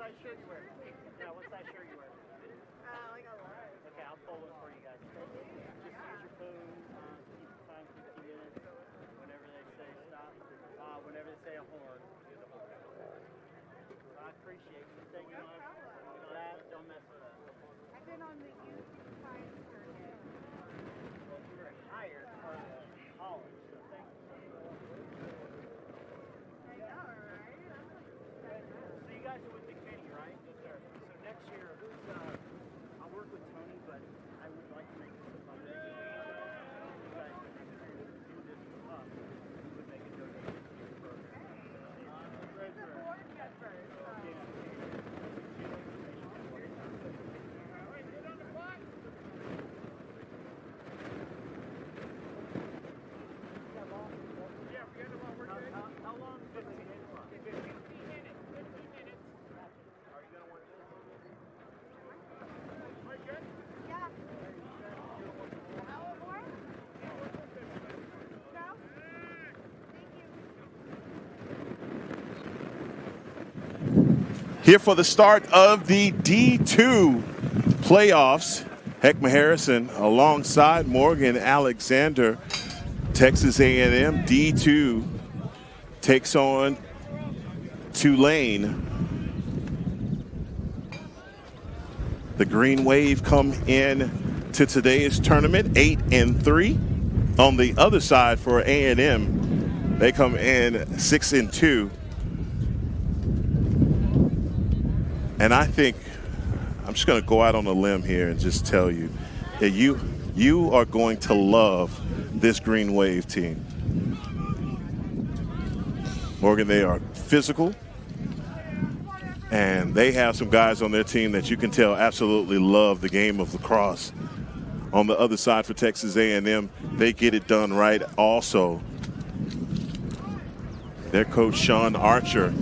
size shirt you wear? Yeah, what size shirt you wear? Like a large. Okay, I'll pull one for you guys. Just use your phone, keep the time 15 minutes. Whenever they say stop, whenever they say a horn, do the horn. I appreciate you taking on that. Don't mess with that. I've been on the youth side circuit. Well, you were hired for college, so thank you. I know, right? So you guys are with McKinney, right? Yes, sir. So next year, I'll work with Tony, but I would like to make this a fundraiser. You guys would do this for us. We would make a donation to your program. Support me at first. How long? 15 minutes. 15 minutes. 15 minutes. Are you going to work this? Are you good? Yeah. Hour more? No? Thank you. Here for the start of the D2 playoffs, Heckma Harrison alongside Morgan Alexander. Texas A&M D2 takes on Tulane. The Green Wave come in to today's tournament 8-3. On the other side for A&M, they come in 6-2. And I think I'm just going to go out on a limb here and just tell you that you are going to love this Green Wave team. Morgan, they are physical, and they have some guys on their team that you can tell absolutely love the game of lacrosse. On the other side for Texas A&M, they get it done right also. Their coach, Sean Archer.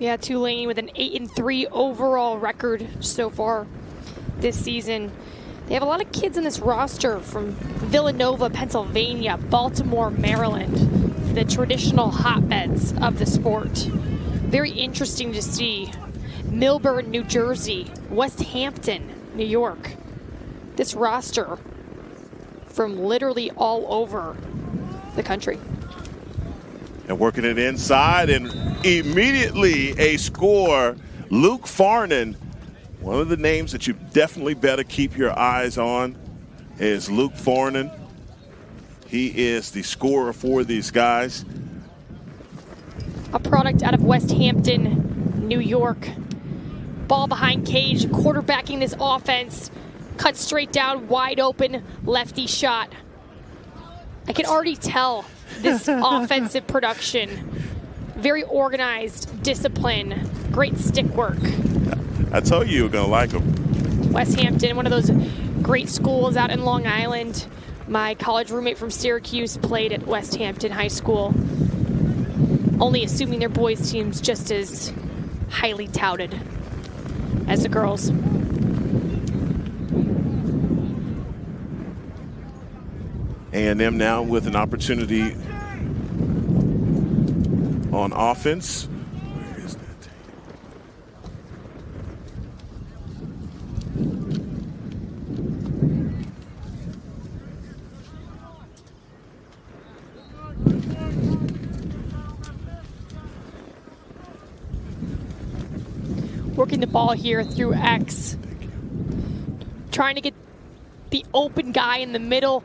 Yeah, Tulane with an 8-3 overall record so far this season. They have a lot of kids in this roster from Villanova, Pennsylvania, Baltimore, Maryland, the traditional hotbeds of the sport. Very interesting to see. Millburn, New Jersey, West Hampton, New York. This roster from literally all over the country. And working it inside, and immediately a score. Luke Farnan, one of the names that you definitely better keep your eyes on is Luke Farnan. He is the scorer for these guys. A product out of West Hampton, New York. Ball behind cage, quarterbacking this offense. Cut straight down, wide open, lefty shot. I can already tell this offensive production. Very organized, discipline, great stick work. I told you were going to like them. West Hampton, one of those great schools out in Long Island. My college roommate from Syracuse played at West Hampton High School. Only assuming their boys' team's just as highly touted as the girls. A&M now with an opportunity on offense. Where is that? Working the ball here through X. Trying to get the open guy in the middle.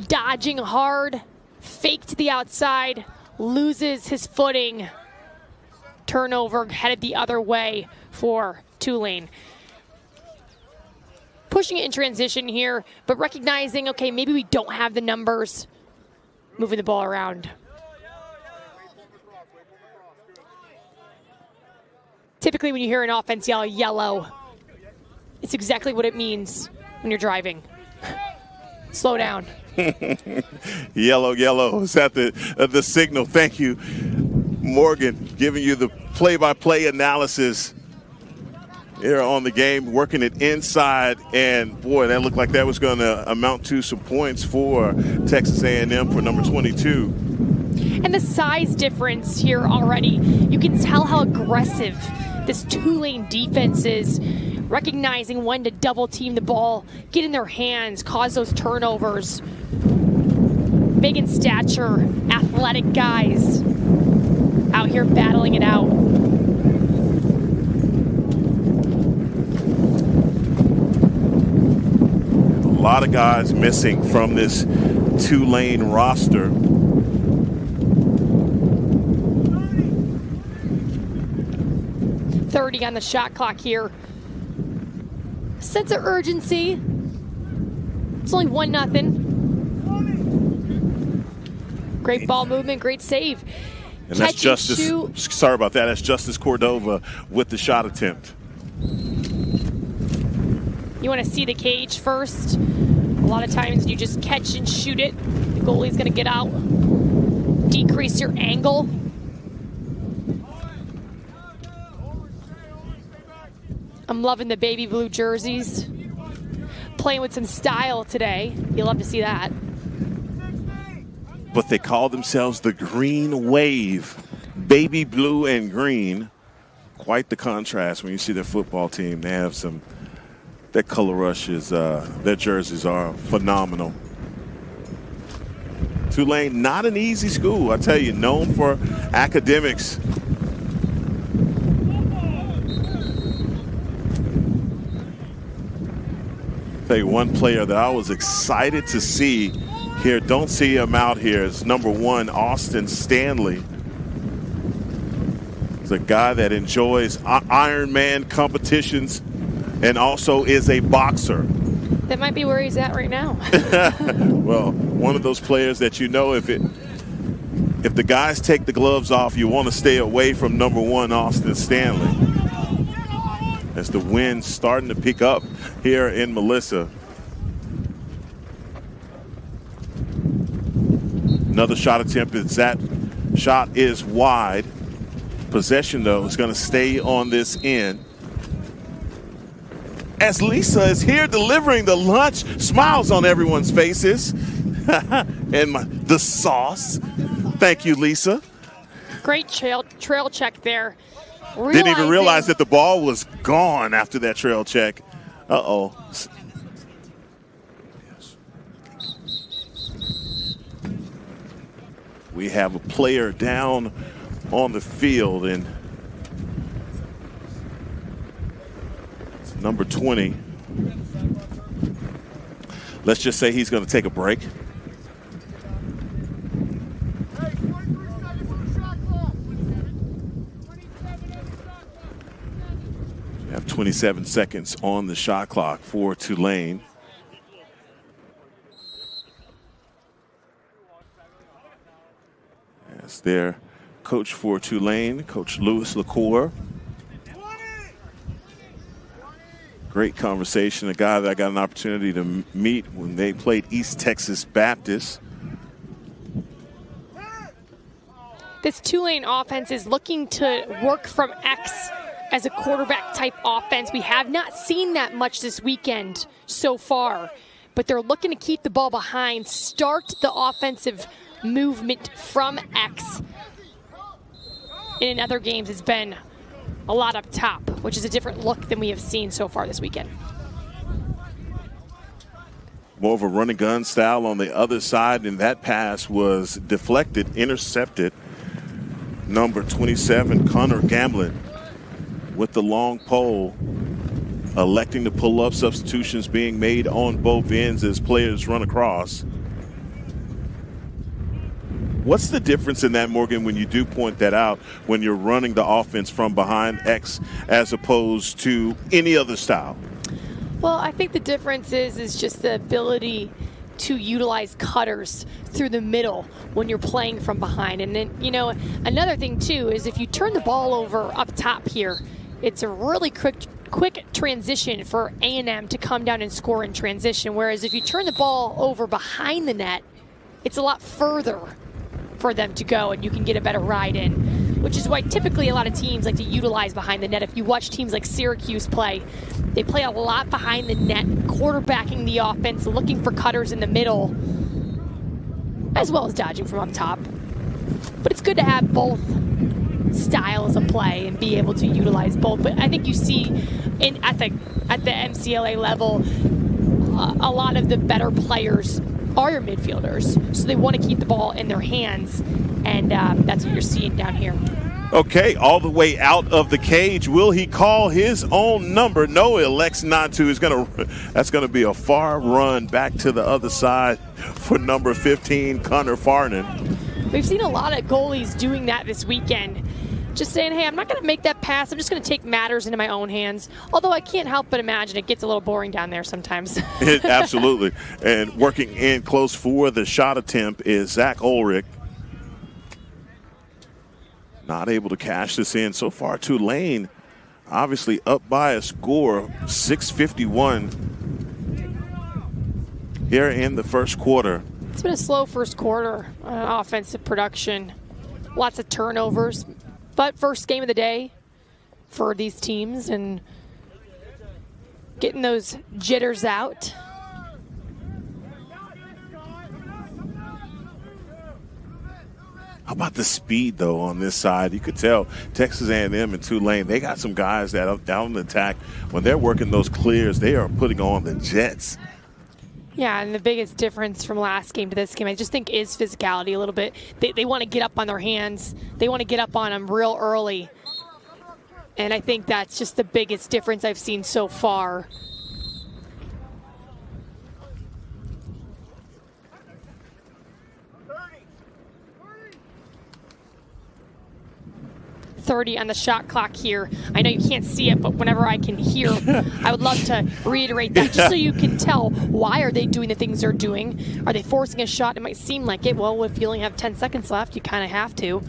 Dodging hard, fake to the outside, loses his footing. Turnover headed the other way for Tulane. Pushing it in transition here, but recognizing, okay, maybe we don't have the numbers. Moving the ball around. Typically when you hear an offense yell yellow, it's exactly what it means when you're driving. Slow down. Yellow, yellow. Is that the signal? Thank you, Morgan, giving you the play-by-play analysis here on the game, working it inside, and boy, that looked like that was going to amount to some points for Texas A&M for number 22. And the size difference here already, you can tell how aggressive this Tulane defense is, recognizing when to double team the ball, get in their hands, cause those turnovers. Big in stature, athletic guys out here battling it out. A lot of guys missing from this Tulane roster. .30 on the shot clock here. Sense of urgency. It's only 1-0. Great ball movement, great save. And that's Justice. Sorry about that. That's Justice Cordova with the shot attempt. You want to see the cage first. A lot of times you just catch and shoot it. The goalie's going to get out. Decrease your angle. I'm loving the baby blue jerseys. Playing with some style today. You'll love to see that. But they call themselves the Green Wave. Baby blue and green. Quite the contrast when you see their football team. They have some, their color rushes, their jerseys are phenomenal. Tulane, not an easy school, I tell you, known for academics. Tell you one player that I was excited to see here, don't see him out here, is number 1, Austin Stanley. He's a guy that enjoys Ironman competitions and also is a boxer. That might be where he's at right now. Well, one of those players that you know, if the guys take the gloves off, you want to stay away from number 1, Austin Stanley. As the wind's starting to pick up here in Melissa. Another shot attempt, as that shot is wide. Possession, though, is going to stay on this end. As Lisa is here delivering the lunch, smiles on everyone's faces. And the sauce. Thank you, Lisa. Great trail check there. Didn't even realize that the ball was gone after that trail check. Uh-oh. We have a player down on the field, and it's number 20. Let's just say he's going to take a break. We have 27 seconds on the shot clock for Tulane. As their coach for Tulane, Coach Louis LaCour. Great conversation, a guy that I got an opportunity to meet when they played East Texas Baptist. This Tulane offense is looking to work from X as a quarterback type offense. We have not seen that much this weekend so far, but they're looking to keep the ball behind, start the offensive movement from X. In other games, it's been a lot up top, which is a different look than we have seen so far this weekend. More of a run and gun style on the other side, and that pass was deflected, intercepted. Number 27, Connor Gamblin, with the long pole, electing to pull up. Substitutions being made on both ends as players run across. What's the difference in that, Morgan, when you do point that out, when you're running the offense from behind X as opposed to any other style? Well, I think the difference is just the ability to utilize cutters through the middle when you're playing from behind. And then, you know, another thing too is if you turn the ball over up top here, it's a really quick transition for A&M to come down and score in transition. Whereas if you turn the ball over behind the net, it's a lot further for them to go, and you can get a better ride in, which is why typically a lot of teams like to utilize behind the net. If you watch teams like Syracuse play, they play a lot behind the net, quarterbacking the offense, looking for cutters in the middle, as well as dodging from up top. But it's good to have both styles of play and be able to utilize both. But I think you see at the MCLA level, a lot of the better players are your midfielders. So they want to keep the ball in their hands, and that's what you're seeing down here. Okay, all the way out of the cage. Will he call his own number? No, he elects not to. That's going to be a far run back to the other side for number 15, Connor Farnan. We've seen a lot of goalies doing that this weekend. Just saying, hey, I'm not going to make that pass. I'm just going to take matters into my own hands. Although I can't help but imagine it gets a little boring down there sometimes. Absolutely. And working in close for the shot attempt is Zach Ulrich. Not able to cash this in. So far, Tulane obviously up by a score of 6:51 here in the first quarter. It's been a slow first quarter offensive production. Lots of turnovers. But first game of the day for these teams and getting those jitters out. How about the speed, though, on this side? You could tell Texas A&M and Tulane, they got some guys that are down the attack. When they're working those clears, they are putting on the jets. Yeah, and the biggest difference from last game to this game, I just think, is physicality a little bit. They want to get up on their hands. They want to get up on them real early. And I think that's just the biggest difference I've seen so far. 30 on the shot clock here. I know you can't see it, but whenever I can hear, I would love to reiterate that just so you can tell why are they doing the things they're doing. Are they forcing a shot? It might seem like it. Well, if you only have 10 seconds left, you kind of have to.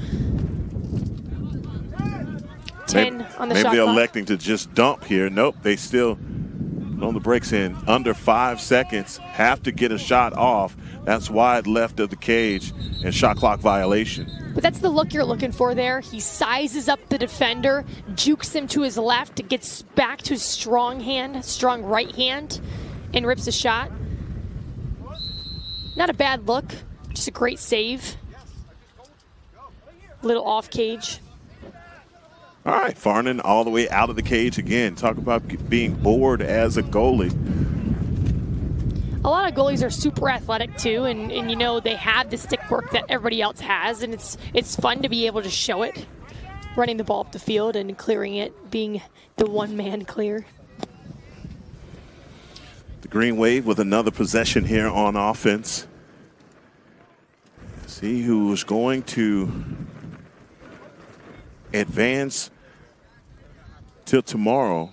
10 on the shot clock. Maybe they're electing to just dump here. Nope, they still on the brakes in under 5 seconds. Have to get a shot off. That's wide left of the cage and shot clock violation. But that's the look you're looking for there. He sizes up the defender, jukes him to his left, gets back to his strong right hand, and rips a shot. Not a bad look, just a great save. Little off cage. All right, Farnan all the way out of the cage again. Talk about being bored as a goalie. A lot of goalies are super athletic too, and you know they have the stick work that everybody else has, and it's fun to be able to show it, running the ball up the field and clearing it, being the one-man clear. The Green Wave with another possession here on offense. See who's going to advance till tomorrow.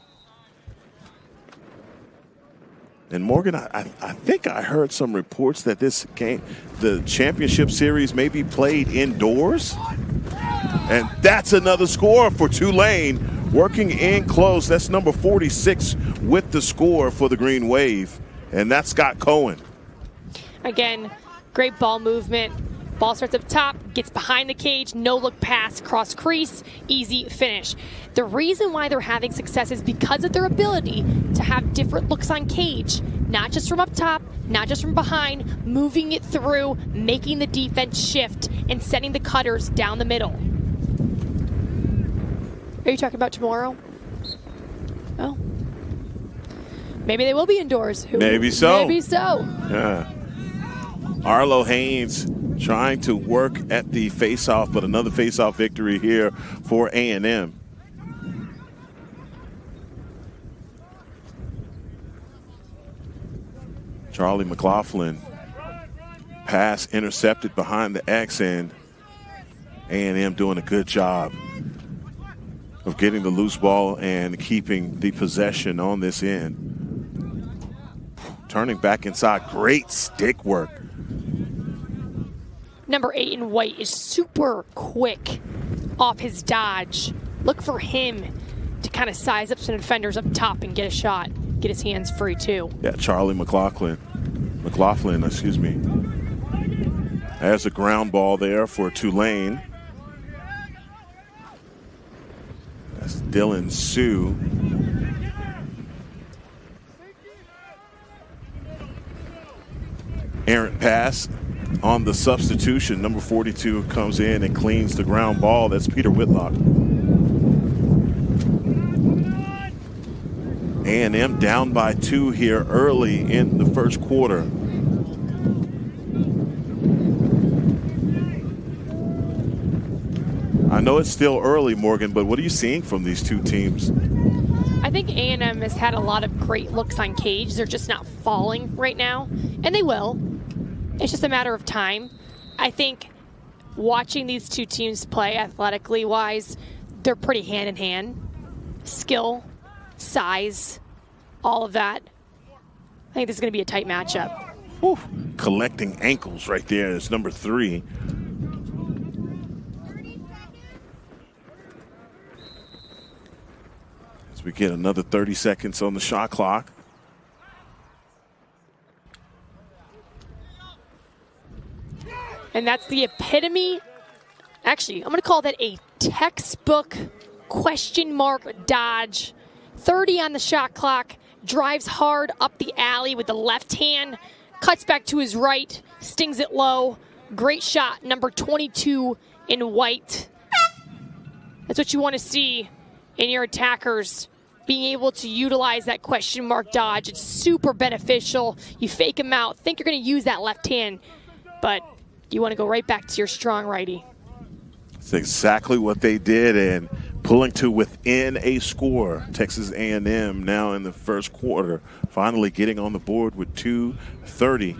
And Morgan, I think I heard some reports that this game, the championship series, may be played indoors. And that's another score for Tulane, working in close. That's number 46 with the score for the Green Wave. And that's Scott Cohen. Again, great ball movement. Ball starts up top, gets behind the cage, no-look pass, cross crease, easy finish. The reason why they're having success is because of their ability to have different looks on cage, not just from up top, not just from behind, moving it through, making the defense shift, and sending the cutters down the middle. Are you talking about tomorrow? Oh. Maybe they will be indoors. Maybe so. Maybe so. Yeah. Arlo Haynes trying to work at the face-off, but another face-off victory here for A&M. Charlie McLaughlin, pass intercepted behind the X, and A&M doing a good job of getting the loose ball and keeping the possession on this end. Turning back inside, great stick work. Number 8 in white is super quick off his dodge. Look for him to kind of size up some defenders up top and get a shot. Get his hands free too. Yeah, Charlie McLaughlin, excuse me. Has a ground ball there for Tulane. That's Dylan Sue. Errant pass on the substitution. Number 42 comes in and cleans the ground ball. That's Peter Whitlock. A&M down by 2 here early in the first quarter. I know it's still early, Morgan, but what are you seeing from these two teams? I think A&M has had a lot of great looks on cage. They're just not falling right now, and they will. It's just a matter of time. I think watching these two teams play athletically wise, they're pretty hand in hand. Skill, size, all of that. I think this is going to be a tight matchup. Whew. Collecting ankles right there is number 3. As we get another 30 seconds on the shot clock. And that's the epitome. Actually, I'm going to call that a textbook question mark dodge. 30 on the shot clock. Drives hard up the alley with the left hand. Cuts back to his right. Stings it low. Great shot. Number 22 in white. That's what you want to see in your attackers. Being able to utilize that question mark dodge. It's super beneficial. You fake him out. Think you're going to use that left hand. But you want to go right back to your strong righty. That's exactly what they did, and pulling to within a score. Texas A&M now in the first quarter, finally getting on the board with 2:30.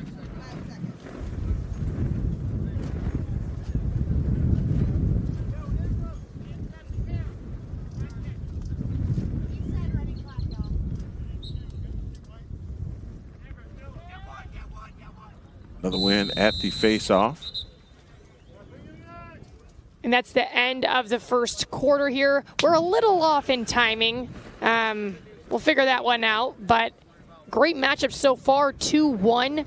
Another win at the face-off. And that's the end of the first quarter here. We're a little off in timing. We'll figure that one out. But great matchup so far, 2-1.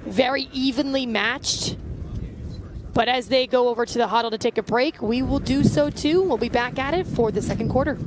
Very evenly matched. But as they go over to the huddle to take a break, we will do so too. We'll be back at it for the second quarter.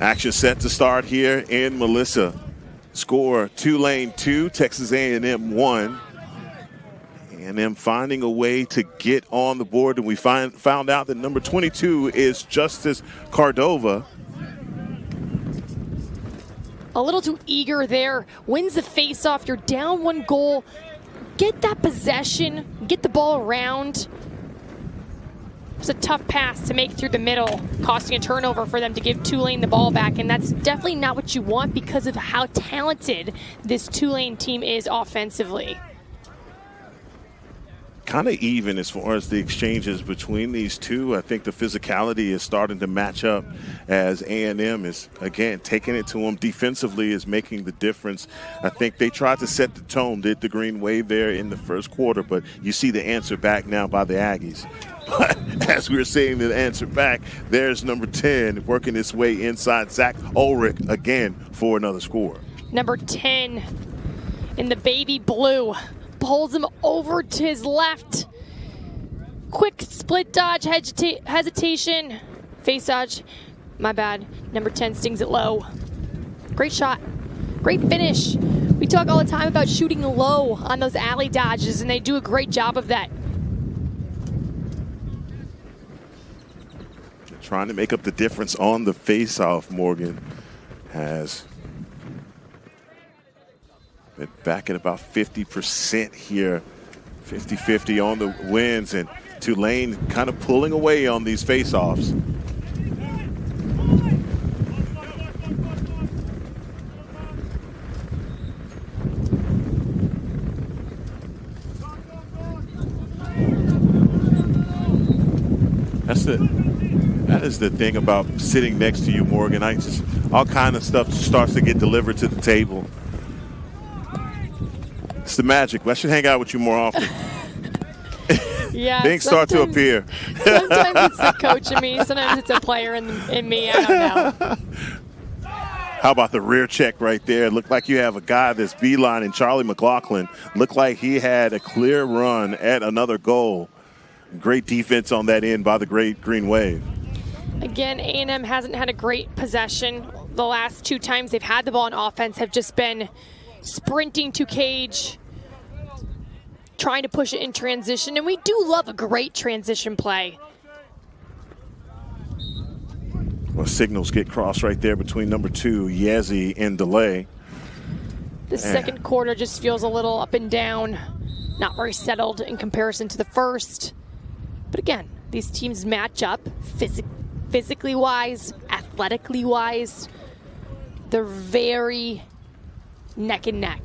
Action set to start here in Melissa. Score Tulane 2, Texas A&M 1. A&M finding a way to get on the board, and we found out that number 22 is Justice Cardova. A little too eager there. Wins the face-off. You're down 1 goal. Get that possession. Get the ball around. It's a tough pass to make through the middle, costing a turnover for them to give Tulane the ball back, and that's definitely not what you want because of how talented this Tulane team is offensively. Kind of even as far as the exchanges between these two. I think the physicality is starting to match up as A&M is, again, taking it to them defensively is making the difference. I think they tried to set the tone, did the green wave there in the first quarter, but you see the answer back now by the Aggies. But as we were seeing the answer back, there's number 10 working his way inside. Zach Ulrich again for another score. Number 10 in the baby blue pulls him over to his left. Quick split dodge, hesitation, face dodge. My bad. Number 10 stings it low. Great shot. Great finish. We talk all the time about shooting low on those alley dodges, and they do a great job of that. Trying to make up the difference on the face-off. Morgan has been back at about 50% here, 50-50 on the wins, and Tulane kind of pulling away on these face-offs. That is the thing about sitting next to you, Morgan. All kind of stuff starts to get delivered to the table. It's the magic. I should hang out with you more often. Yeah, things start to appear. Sometimes it's the coach in me. Sometimes it's a player in me. I don't know. How about the rear check right there? It looked like you have a guy that's beeline, and Charlie McLaughlin looked like he had a clear run at another goal. Great defense on that end by the great Green Wave. Again, A&M hasn't had a great possession. The last 2 times they've had the ball in offense have just been sprinting to cage, trying to push it in transition, and we do love a great transition play. Well, signals get crossed right there between number 2, Yazzie, and Delay. The second quarter just feels a little up and down, not very settled in comparison to the first. But again, these teams match up physically wise, athletically wise. They're very neck and neck.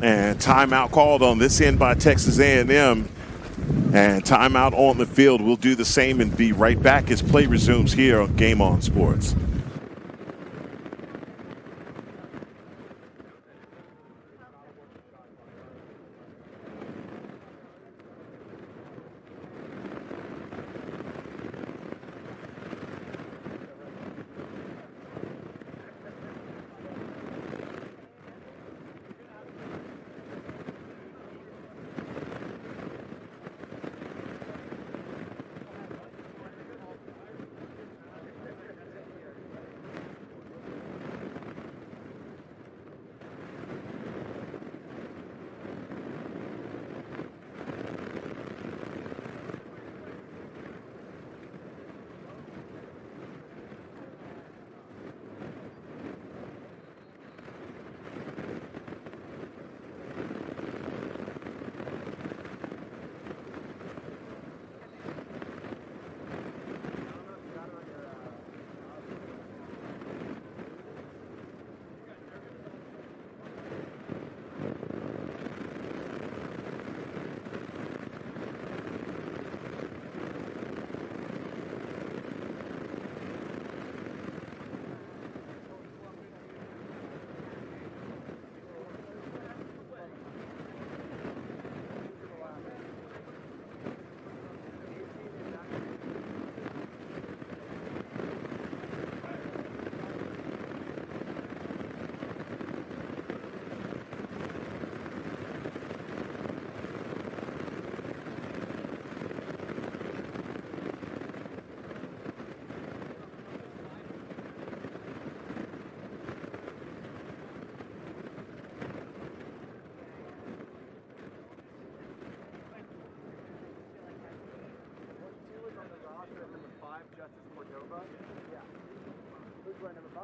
And timeout called on this end by Texas A&M. And timeout on the field. We'll do the same and be right back as play resumes here on Game On Sports. play number 5.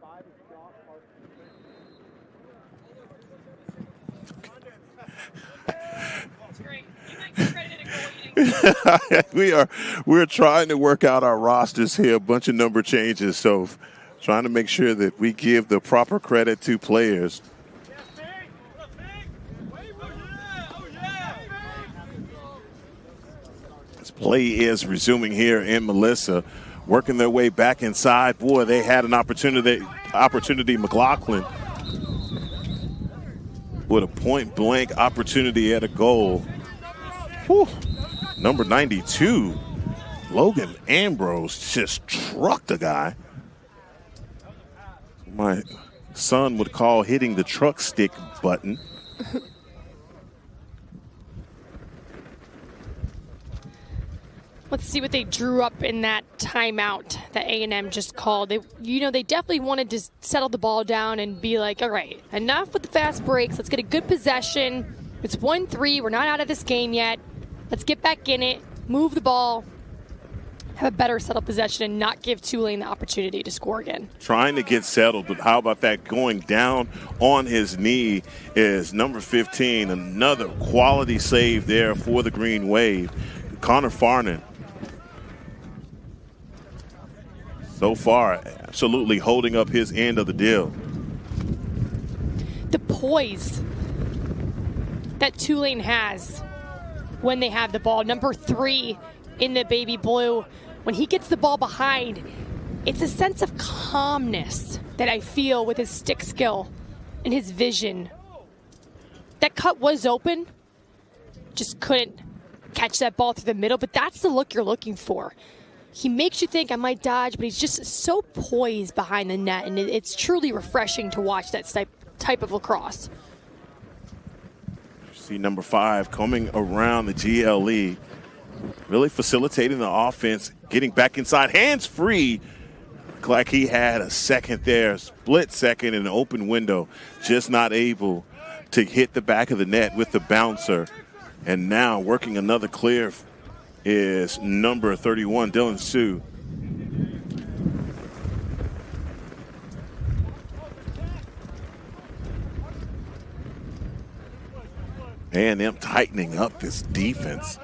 5 is Josh That's great. You might get credit in a goal eating. we're trying to work out our rosters here, a bunch of number changes, so trying to make sure that we give the proper credit to players. This play is resuming here in Melissa, working their way back inside. Boy, they had an opportunity. McLaughlin with a point-blank opportunity at a goal. Whew. Number 92, Logan Ambrose, just trucked the guy. My son would call hitting the truck stick button. Let's see what they drew up in that timeout that A&M just called. They definitely wanted to settle the ball down and be like, all right, enough with the fast breaks. Let's get a good possession. It's 1-3. We're not out of this game yet. Let's get back in it, move the ball, have a better settled possession, and not give Tulane the opportunity to score again. Trying to get settled, but how about that? Going down on his knee is number 15. Another quality save there for the Green Wave. Connor Farnan. So far, absolutely holding up his end of the deal. The poise that Tulane has when they have the ball. Number 3 in the baby blue. When he gets the ball behind, it's a sense of calmness that I feel with his stick skill and his vision. That cut was open, just couldn't catch that ball through the middle, but that's the look you're looking for. He makes you think I might dodge, but he's just so poised behind the net, and it's truly refreshing to watch that type of lacrosse. See number 5 coming around the GLE, really facilitating the offense, getting back inside, hands free. Looked like he had a second there, split second in an open window, just not able to hit the back of the net with the bouncer. And now working another clear is number 31, Dylan Sue. A&M tightening up this defense.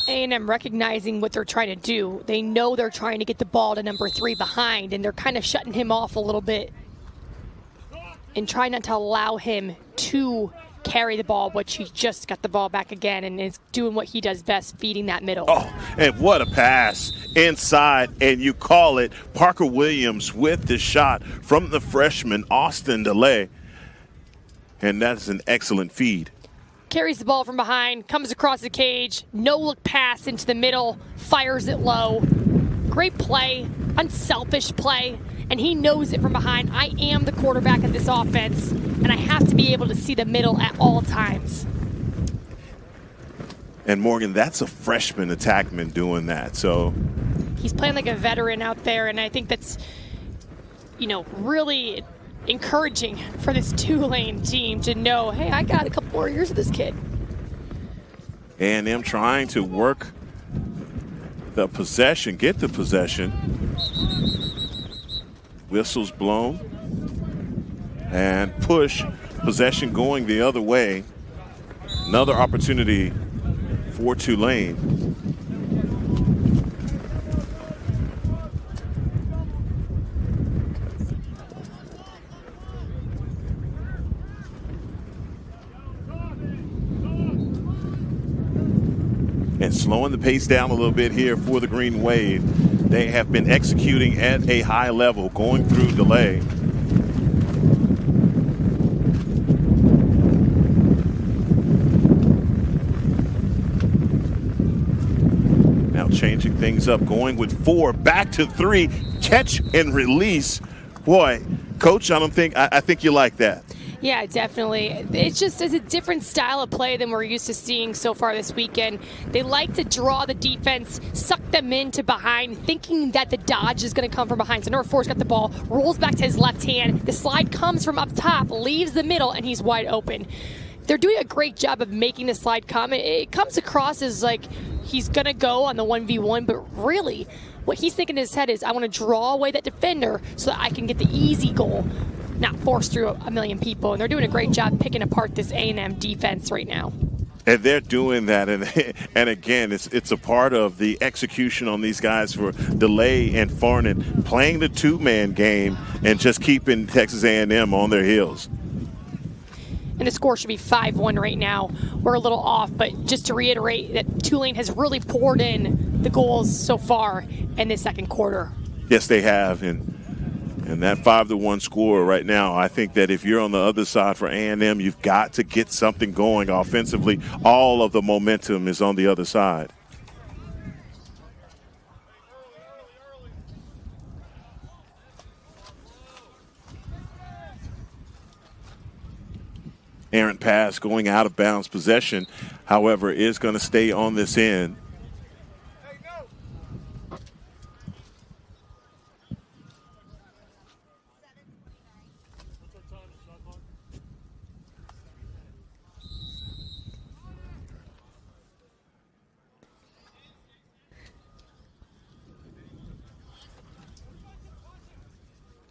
A&M recognizing what they're trying to do. They know they're trying to get the ball to number 3 behind, and they're kind of shutting him off a little bit and trying not to allow him to carry the ball, which he just got the ball back again and is doing what he does best, feeding that middle. Oh, and what a pass inside, and you call it. Parker Williams with the shot from the freshman, Austin DeLay. And that's an excellent feed. Carries the ball from behind, comes across the cage, no-look pass into the middle, fires it low. Great play, unselfish play, and he knows it from behind. I am the quarterback of this offense, and I have to be able to see the middle at all times. And Morgan, that's a freshman attackman doing that. So he's playing like a veteran out there, and I think that's, really encouraging for this Tulane team to know, hey, I got a couple more years of this kid. A&M trying to work the possession, get the possession. Whistles blown. And push, possession going the other way. Another opportunity for Tulane. And slowing the pace down a little bit here for the Green Wave. They have been executing at a high level, going through delay. Now changing things up, going with 4, back to 3, catch and release. Boy, Coach, I think you like that. Yeah, definitely. It's a different style of play than we're used to seeing so far this weekend. They like to draw the defense, suck them into behind, thinking that the dodge is going to come from behind. So number 4's got the ball, rolls back to his left hand. The slide comes from up top, leaves the middle, and he's wide open. they're doing a great job of making the slide come. It comes across as like he's going to go on the 1v1, but really what he's thinking in his head is, I want to draw away that defender so that I can get the easy goal, not force through a million people. And they're doing a great job picking apart this A&M defense right now. And they're doing that, and again, it's a part of the execution on these guys for DeLay and Farnan playing the two-man game and just keeping Texas A&M on their heels. And the score should be 5-1 right now. We're a little off, but just to reiterate that Tulane has really poured in the goals so far in this second quarter. Yes, they have, and that 5-1 score right now, I think that if you're on the other side for A&M, you've got to get something going offensively. All of the momentum is on the other side. Errant pass going out of bounds possession, however, is going to stay on this end.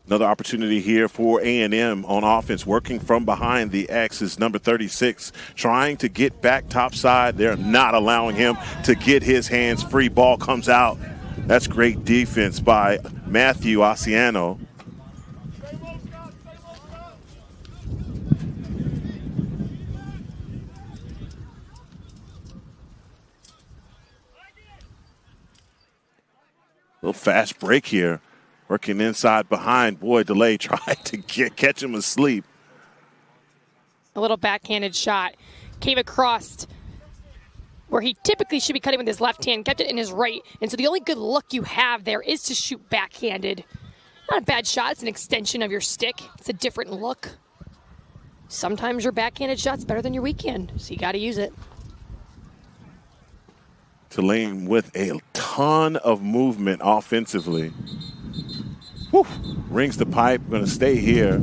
Another opportunity here for A&M on offense, working from behind the X is number 36, trying to get back topside. They're not allowing him to get his hands free. Ball comes out. That's great defense by Matthew Asiano. Little fast break here. Working inside behind. Boy, DeLay tried to catch him asleep. A little backhanded shot. Came across where he typically should be cutting with his left hand, kept it in his right. And so the only good look you have there is to shoot backhanded. Not a bad shot. It's an extension of your stick. It's a different look. Sometimes your backhanded shot's better than your weekend, so you got to use it. Tulane with a ton of movement offensively. Whew. Rings the pipe, going to stay here.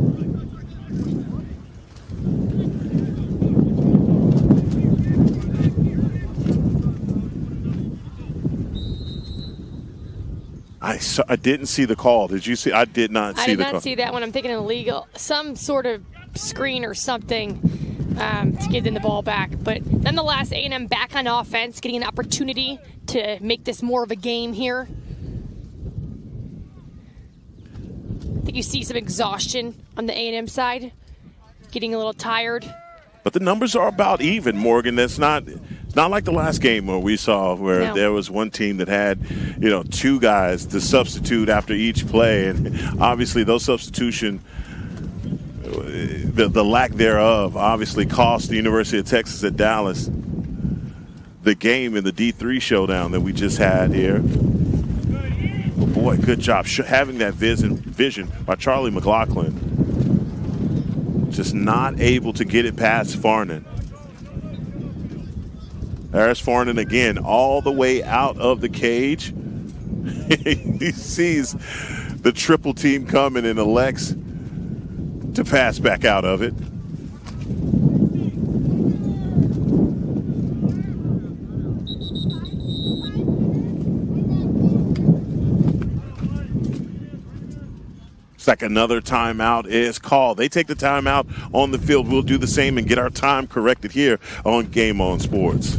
I didn't see the call. Did you see? I did not see the call. I did not see that one. I'm thinking illegal. Some sort of screen or something to get in the ball back. But nonetheless, A&M back on offense, getting an opportunity to make this more of a game here. I think you see some exhaustion on the A&M side, getting a little tired. But the numbers are about even, Morgan. That's not like the last game where we saw where there was one team that had, two guys to substitute after each play, and obviously those substitution, the lack thereof, obviously cost the University of Texas at Dallas the game in the D3 showdown that we just had here. But boy, good job having that vision by Charlie McLaughlin. Just not able to get it past Farnan. There's Farnan again, all the way out of the cage. He sees the triple team coming and elects to pass back out of it. Like another timeout is called. They take the timeout on the field. We'll do the same and get our time corrected here on Game On Sports.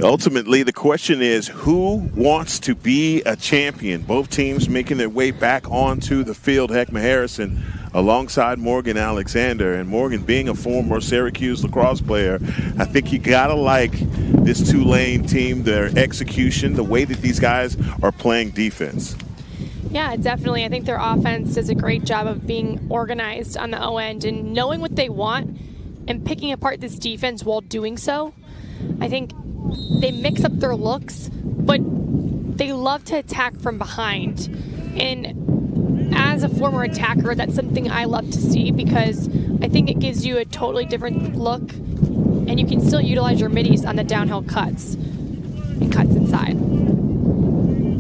Ultimately, the question is, who wants to be a champion? Both teams making their way back onto the field. Heckma Harrison alongside Morgan Alexander. And Morgan, being a former Syracuse lacrosse player, I think you got to like this Tulane team, their execution, the way that these guys are playing defense. Yeah, definitely. I think their offense does a great job of being organized on the O end and knowing what they want and picking apart this defense while doing so. I think they mix up their looks, but they love to attack from behind. And as a former attacker, that's something I love to see because I think it gives you a totally different look, and you can still utilize your middies on the downhill cuts and cuts inside.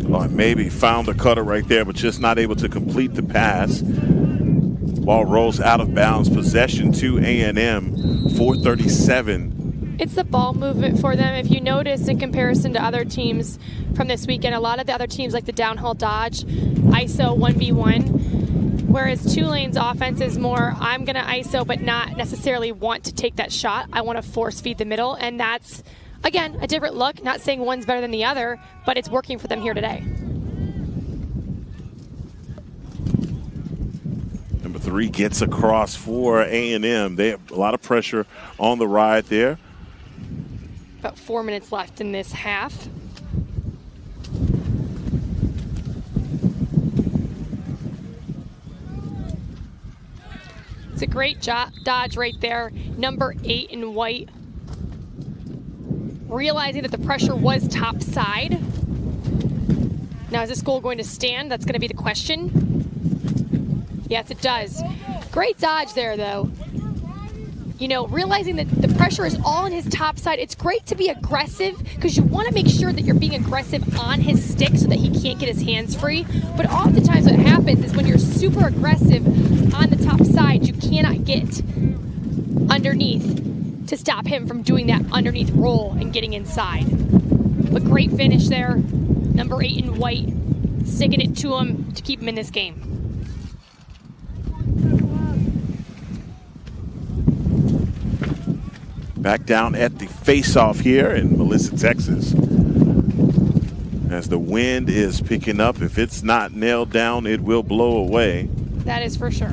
Well, maybe found a cutter right there, but just not able to complete the pass. Ball rolls out of bounds. Possession to A&M, 4:37. It's the ball movement for them. If you notice, in comparison to other teams from this weekend, a lot of the other teams like the downhill dodge, ISO 1v1, whereas Tulane's offense is more, I'm going to ISO but not necessarily want to take that shot. I want to force feed the middle, and that's, again, a different look. Not saying one's better than the other, but it's working for them here today. Number 3 gets across for A&M. They have a lot of pressure on the ride there. About 4 minutes left in this half. It's a great dodge right there. Number 8 in white. Realizing that the pressure was top side. Now, is this goal going to stand? That's going to be the question. Yes, it does. Great dodge there, though. You know, realizing that the pressure is all on his top side. It's great to be aggressive because you want to make sure that you're being aggressive on his stick so that he can't get his hands free. But oftentimes what happens is when you're super aggressive on the top side, you cannot get underneath to stop him from doing that underneath roll and getting inside. But great finish there. Number 8 in white, sticking it to him to keep him in this game. Back down at the face-off here in Melissa, Texas. As the wind is picking up, if it's not nailed down, it will blow away. That is for sure.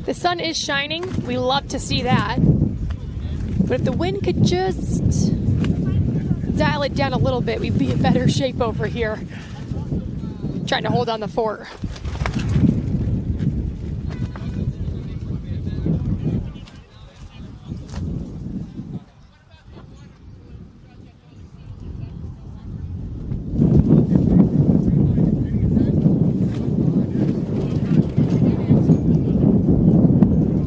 The sun is shining. We love to see that. But if the wind could just dial it down a little bit, we'd be in better shape over here. Trying to hold on the fort.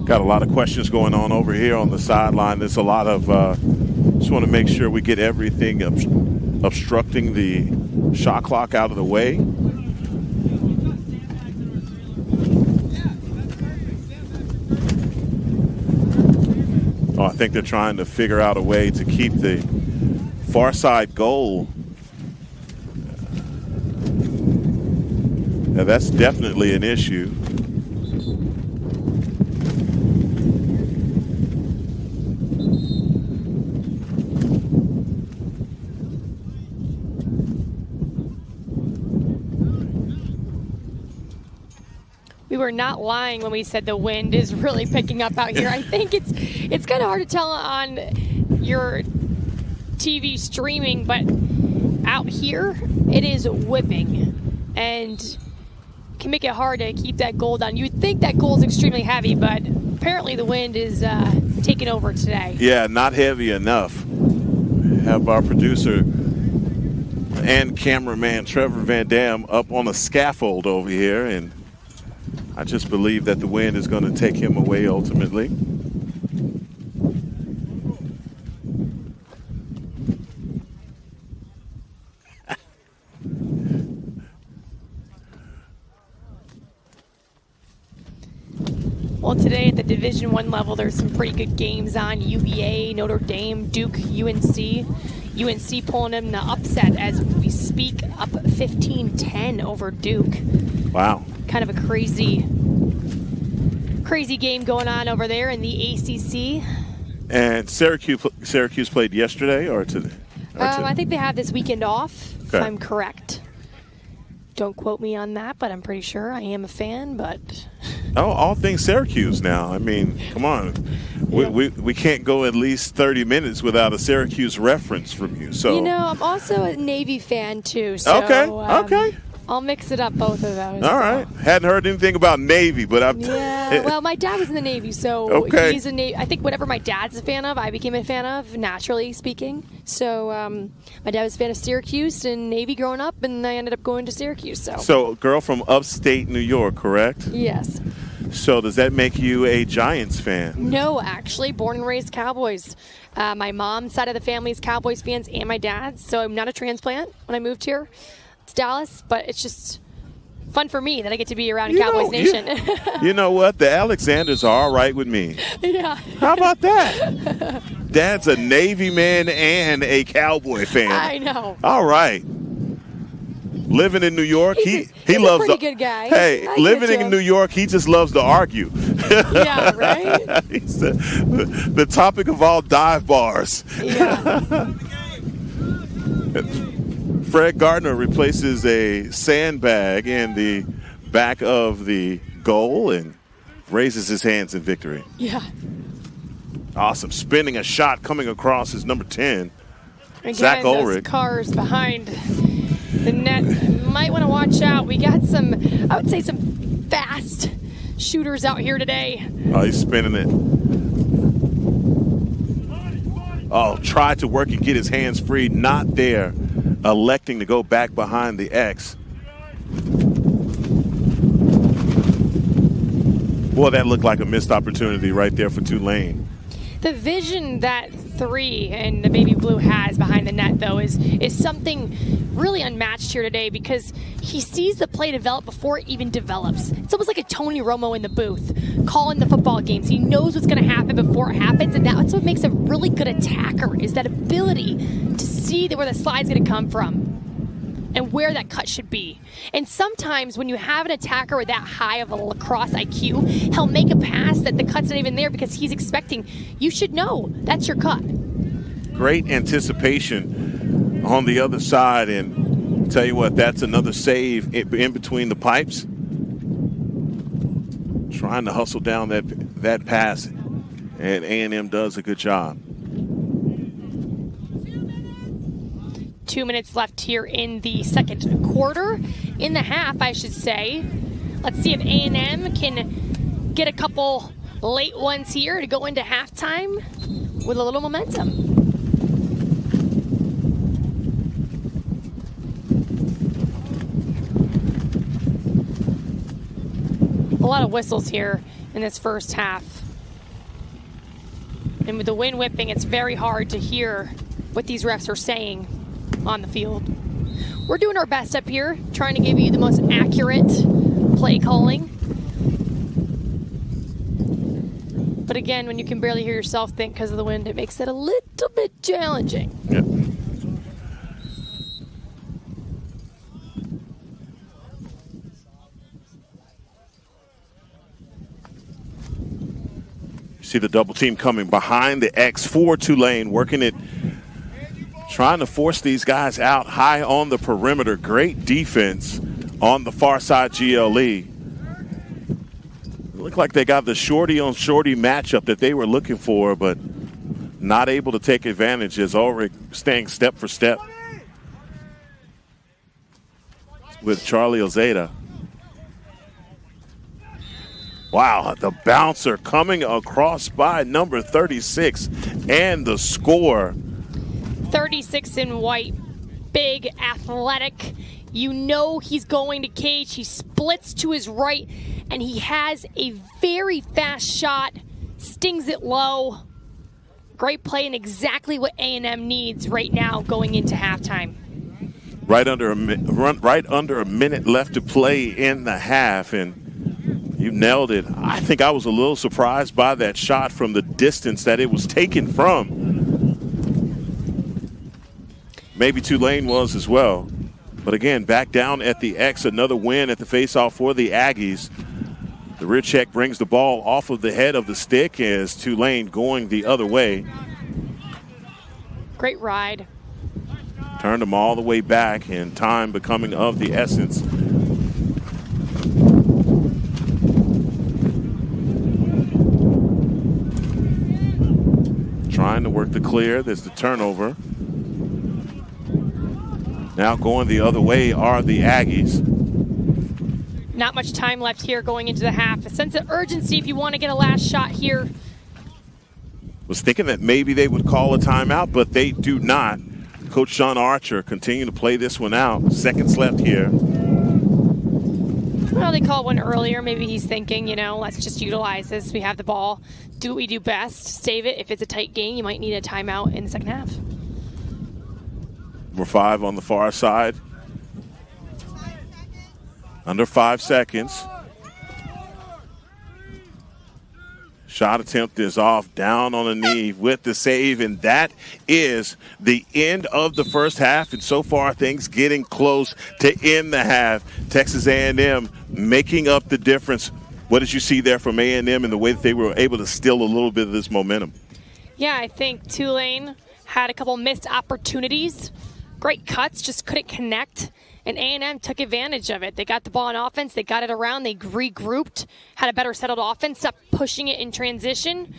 Got a lot of questions going on over here on the sideline. There's a lot of, just want to make sure we get everything obstructing the shot clock out of the way. Oh, I think they're trying to figure out a way to keep the far side goal. Now that's definitely an issue. We were not lying when we said the wind is really picking up out here. I think it's kind of hard to tell on your TV streaming, but out here it is whipping and can make it hard to keep that goal down. You'd think that goal is extremely heavy, but apparently the wind is taking over today. Yeah, not heavy enough. Have our producer and cameraman Trevor Van Dam up on a scaffold over here, and I just believe that the wind is going to take him away ultimately. Well, today at the Division I level, there's some pretty good games on. UVA, Notre Dame, Duke, UNC. UNC pulling in the upset as we speak, up 15-10 over Duke. Wow. Kind of a crazy game going on over there in the ACC. And Syracuse played yesterday or today? I think they have this weekend off, if Okay. I'm correct. Don't quote me on that, but I'm pretty sure I am a fan. But all things Syracuse now. I mean, come on. We can't go at least 30 minutes without a Syracuse reference from you. So I'm also a Navy fan too. So, okay. I'll mix it up, both of those. All right. Hadn't heard anything about Navy, but well, my dad was in the Navy, so he's a Navy. I think whatever my dad's a fan of, I became a fan of, naturally speaking. So my dad was a fan of Syracuse and Navy growing up, and I ended up going to Syracuse. So girl from upstate New York, correct? Yes. So does that make you a Giants fan? No, actually, born and raised Cowboys. My mom's side of the family is Cowboys fans, and my dad's, so I'm not a transplant when I moved here. It's Dallas, but it's just fun for me that I get to be around Cowboys Nation. You know what? The Alexanders are all right with me. Yeah. How about that? Dad's a Navy man and a Cowboy fan. I know. All right. Living in New York, he loves a pretty good guy. Hey, living in New York, he just loves to argue. Yeah, right? He's the topic of all dive bars. Yeah. Fred Gardner replaces a sandbag in the back of the goal and raises his hands in victory. Yeah. Awesome. Spinning a shot coming across his number 10. Again, Zach those Ulrich. Cars behind the net. Might want to watch out. We got some fast shooters out here today. Oh, he's spinning it. Oh, tried to work and get his hands free. Not there. Electing to go back behind the X. Boy, that looked like a missed opportunity right there for Tulane. The vision that 3 and the baby blue has behind the net, though, is something really unmatched here today, because he sees the play develop before it even develops. It's almost like a Tony Romo in the booth calling the football games. He knows what's going to happen before it happens, and that's what makes a really good attacker, is that ability to see where the slide's going to come from and where that cut should be. And sometimes when you have an attacker with that high of a lacrosse IQ, he'll make a pass that the cut's not even there because he's expecting, you should know that's your cut. Great anticipation on the other side, and tell you what, that's another save in between the pipes. Trying to hustle down that pass, and A&M does a good job. 2 minutes left here in the second quarter, in the half, I should say. Let's see if A&M can get a couple late ones here to go into halftime with a little momentum. A lot of whistles here in this first half. And with the wind whipping, it's very hard to hear what these refs are saying on the field. We're doing our best up here, trying to give you the most accurate play calling. But again, when you can barely hear yourself think because of the wind, it makes it a little bit challenging. Yep. See the double team coming behind the X for Tulane, working it, trying to force these guys out high on the perimeter. Great defense on the far side GLE. Looked like they got the shorty on shorty matchup that they were looking for, but not able to take advantage as Ulrich staying step for step with Charlie Ozeda. Wow, the bouncer coming across by number 36, and the score. 36 in white, big, athletic. You know he's going to cage. He splits to his right, and he has a very fast shot, stings it low. Great play, and exactly what A&M needs right now going into halftime. Right under a minute left to play in the half, and you nailed it. I think I was a little surprised by that shot from the distance that it was taken from. Maybe Tulane was as well. But again, back down at the X, another win at the faceoff for the Aggies. The rear check brings the ball off of the head of the stick as Tulane going the other way. Great ride. Turned them all the way back, and time becoming of the essence. Trying to work the clear. There's the turnover. Now going the other way are the Aggies. Not much time left here going into the half. A sense of urgency if you want to get a last shot here. Was thinking that maybe they would call a timeout, but they do not. Coach Sean Archer continuing to play this one out. Seconds left here. Well, they called one earlier. Maybe he's thinking, let's just utilize this. We have the ball. Do what we do best. Save it. If it's a tight game, you might need a timeout in the second half. Number 5 on the far side. Under 5 seconds. Shot attempt is off, down on the knee with the save, and that is the end of the first half. And so far, things getting close to end the half. Texas A&M making up the difference. What did you see there from A&M and the way that they were able to steal a little bit of this momentum? Yeah, I think Tulane had a couple missed opportunities. Great cuts, just couldn't connect. And A&M took advantage of it. They got the ball on offense. They got it around. They regrouped, had a better settled offense, stopped pushing it in transition,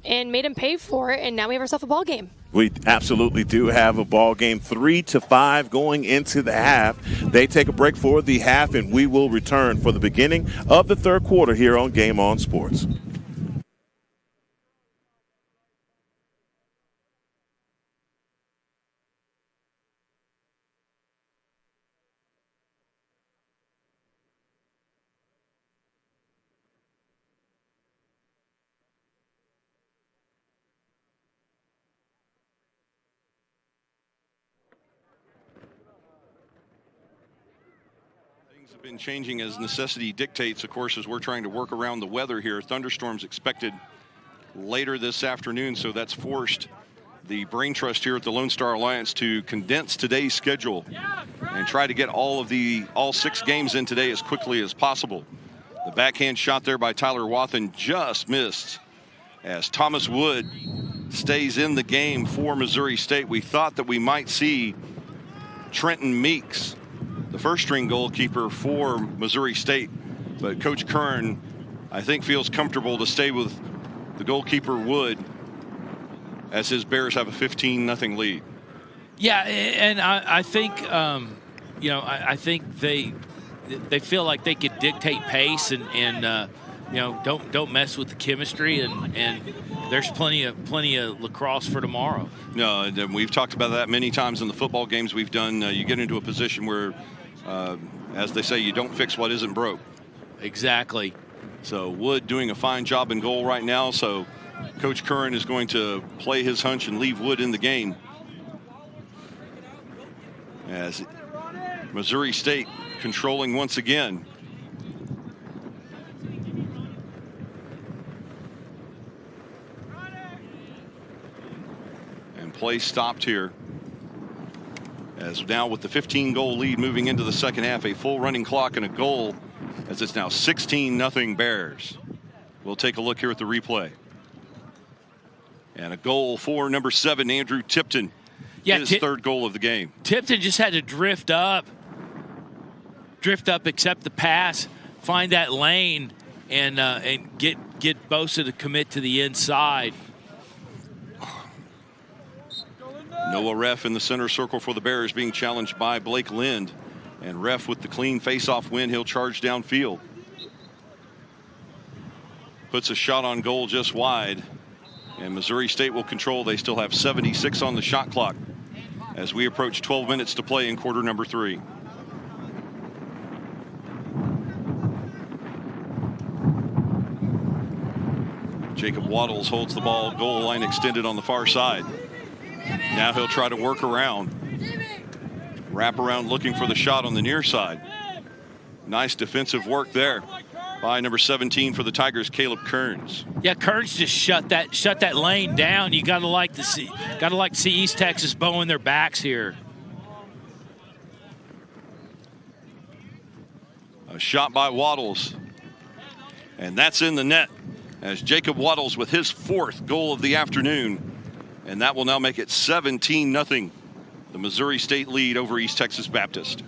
and made them pay for it. And now we have ourselves a ball game. We absolutely do have a ball game, 3-5 going into the half. They take a break for the half, and we will return for the beginning of the third quarter here on Game On Sports. Been changing as necessity dictates, of course, as we're trying to work around the weather here. Thunderstorms expected later this afternoon, so that's forced the brain trust here at the Lone Star Alliance to condense today's schedule and try to get all 6 games in today as quickly as possible. The backhand shot there by Tyler Wathen just missed as Thomas Wood stays in the game for Missouri State. We thought that we might see Trenton Meeks, the first-string goalkeeper for Missouri State, but Coach Kern, I think, feels comfortable to stay with the goalkeeper Wood as his Bears have a 15-0 lead. Yeah, and I think, I think they feel like they could dictate pace and don't mess with the chemistry, and there's plenty of lacrosse for tomorrow. No, and we've talked about that many times in the football games we've done. You get into a position where, as they say, you don't fix what isn't broke. Exactly. So Wood doing a fine job in goal right now. So Coach Curran is going to play his hunch and leave Wood in the game, as Missouri State controlling once again. And play stopped here, as now with the 15-goal lead moving into the second half, a full running clock and a goal, as it's now 16-0 Bears. We'll take a look here at the replay. And a goal for number 7, Andrew Tipton. Yeah, his third goal of the game. Tipton just had to drift up, accept the pass, find that lane, and get Bosa to commit to the inside. Noah Ref in the center circle for the Bears, being challenged by Blake Lind. And Ref with the clean face-off win, he'll charge downfield. Puts a shot on goal just wide. And Missouri State will control. They still have 76 on the shot clock as we approach 12 minutes to play in quarter number 3. Jacob Waddles holds the ball, goal line extended on the far side. Now he'll try to work around. Wrap around looking for the shot on the near side. Nice defensive work there by number 17 for the Tigers, Caleb Kearns. Yeah, Kearns just shut that lane down. You gotta like to see East Texas bowing their backs here. A shot by Waddles. And that's in the net as Jacob Waddles with his 4th goal of the afternoon. And that will now make it 17-0. The Missouri State lead over East Texas Baptist.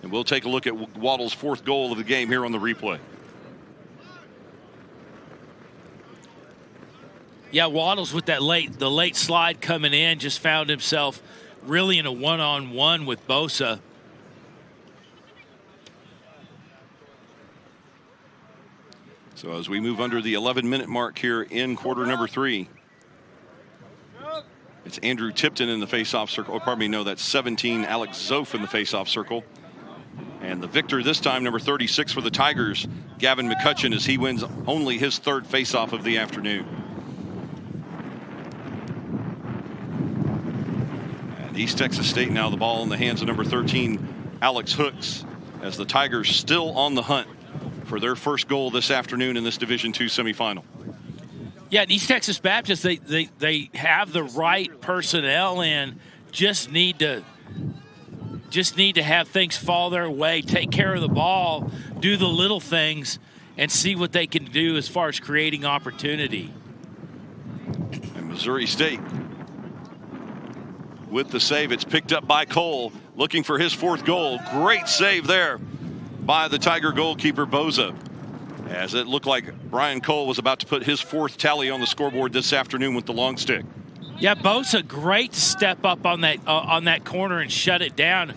And we'll take a look at Waddles' 4th goal of the game here on the replay. Yeah, Waddles with that the late slide coming in just found himself really in a one-on-one with Bosa. So as we move under the 11-minute mark here in quarter number 3, it's Andrew Tipton in the face-off circle. Oh, pardon me, no, that's 17, Alex Zoff in the face-off circle. And the victor this time, number 36 for the Tigers, Gavin McCutcheon, as he wins only his 3rd face-off of the afternoon. And East Texas State now the ball in the hands of number 13, Alex Hooks, as the Tigers still on the hunt for their 1st goal this afternoon in this Division II semifinal. Yeah, and East Texas Baptist, they have the right personnel and just need to have things fall their way, take care of the ball, do the little things, and see what they can do as far as creating opportunity. And Missouri State with the save. It's picked up by Cole, looking for his 4th goal. Great save there by the Tiger goalkeeper, Bosa, as it looked like Brian Cole was about to put his 4th tally on the scoreboard this afternoon with the long stick. Yeah, Bosa, great to step up on that corner and shut it down.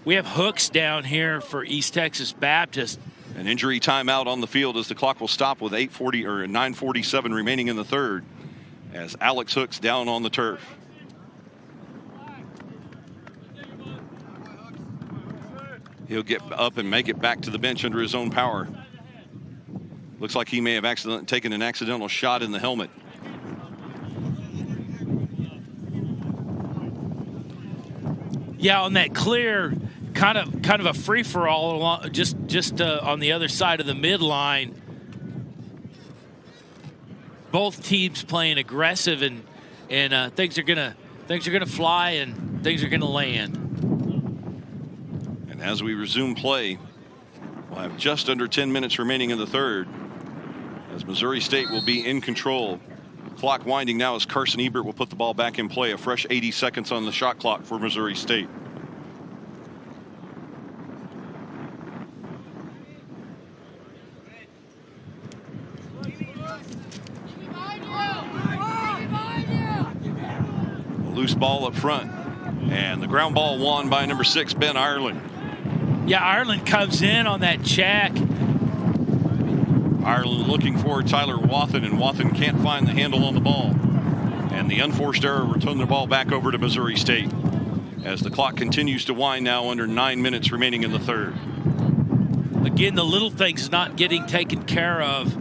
We have Hooks down here for East Texas Baptist. An injury timeout on the field as the clock will stop with 9:47 remaining in the 3rd, as Alex Hooks down on the turf. He'll get up and make it back to the bench under his own power. Looks like he may have taken an accidental shot in the helmet. Yeah, on that clear, kind of a free-for-all along, just on the other side of the midline. Both teams playing aggressive, and things are gonna fly and things are gonna land. And as we resume play, we'll have just under 10 minutes remaining in the 3rd, as Missouri State will be in control. Clock winding now as Carson Ebert will put the ball back in play. A fresh 80 seconds on the shot clock for Missouri State. A loose ball up front, and the ground ball won by number 6, Ben Ireland. Yeah, Ireland comes in on that check. Ireland looking for Tyler Wathen, and Wathen can't find the handle on the ball. And the unforced error returned the ball back over to Missouri State as the clock continues to wind now under 9 minutes remaining in the 3rd. Again, the little things not getting taken care of.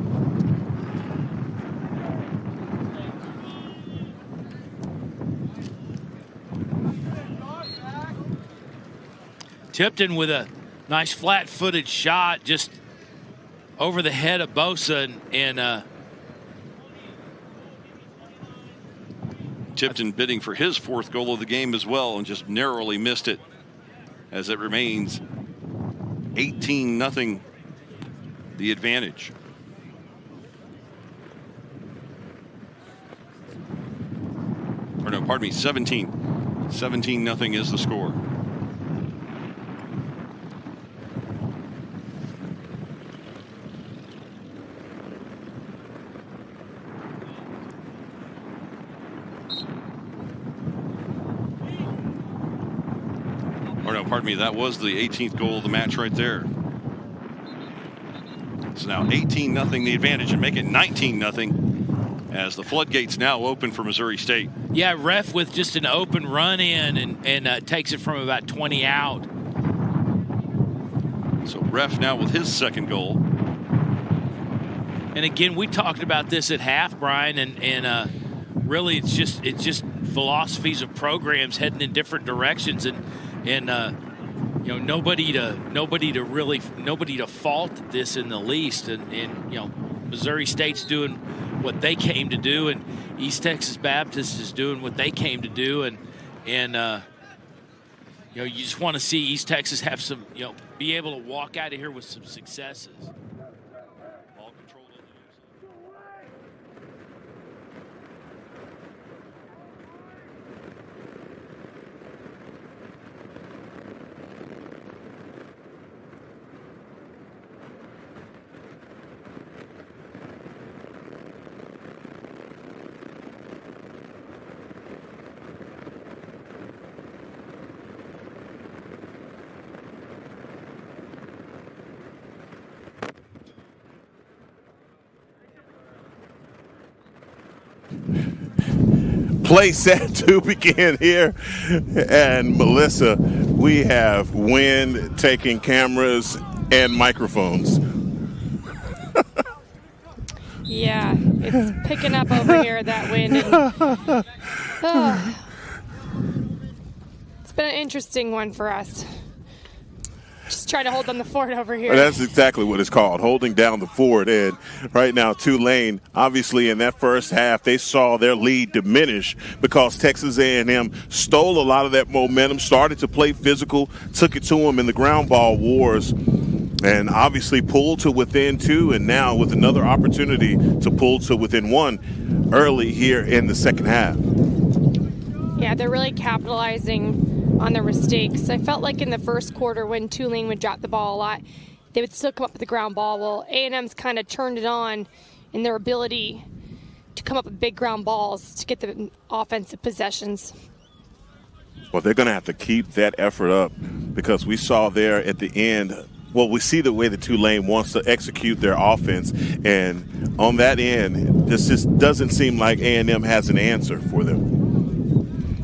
Tipton with a nice flat-footed shot just over the head of Bosa, and Tipton bidding for his 4th goal of the game as well, and just narrowly missed it, as it remains 18-0 the advantage. Or no, pardon me, 17-0 is the score. Pardon me, that was the 18th goal of the match right there. So now 18-0 the advantage, and make it 19-0 as the floodgates now open for Missouri State. Yeah, ref with just an open run in and takes it from about 20 out. So ref now with his 2nd goal. And again, we talked about this at half, Brian, and really it's just philosophies of programs heading in different directions, and you know, nobody to fault this in the least, and you know, Missouri State's doing what they came to do, and East Texas Baptist is doing what they came to do, and you know, you just want to see East Texas have some, you know, be able to walk out of here with some successes. Ball controlled on the near side. Play set to begin here. And Melissa, we have wind taking cameras and microphones. Yeah, it's picking up over here, that wind. And, it's been an interesting one for us. Just trying to hold down the fort over here. That's exactly what it's called, holding down the fort. And right now, Tulane, obviously in that first half, they saw their lead diminish because Texas A&M stole a lot of that momentum, started to play physical, took it to them in the ground ball wars, and obviously pulled to within 2, and now with another opportunity to pull to within 1 early here in the second half. Yeah, they're really capitalizing on their mistakes. I felt like in the first quarter when Tulane would drop the ball a lot, they would still come up with the ground ball. Well, A&M's kind of turned it on in their ability to come up with big ground balls to get the offensive possessions. Well, they're going to have to keep that effort up because we saw there at the end, well, we see the way that Tulane wants to execute their offense, and on that end, this just doesn't seem like A&M has an answer for them.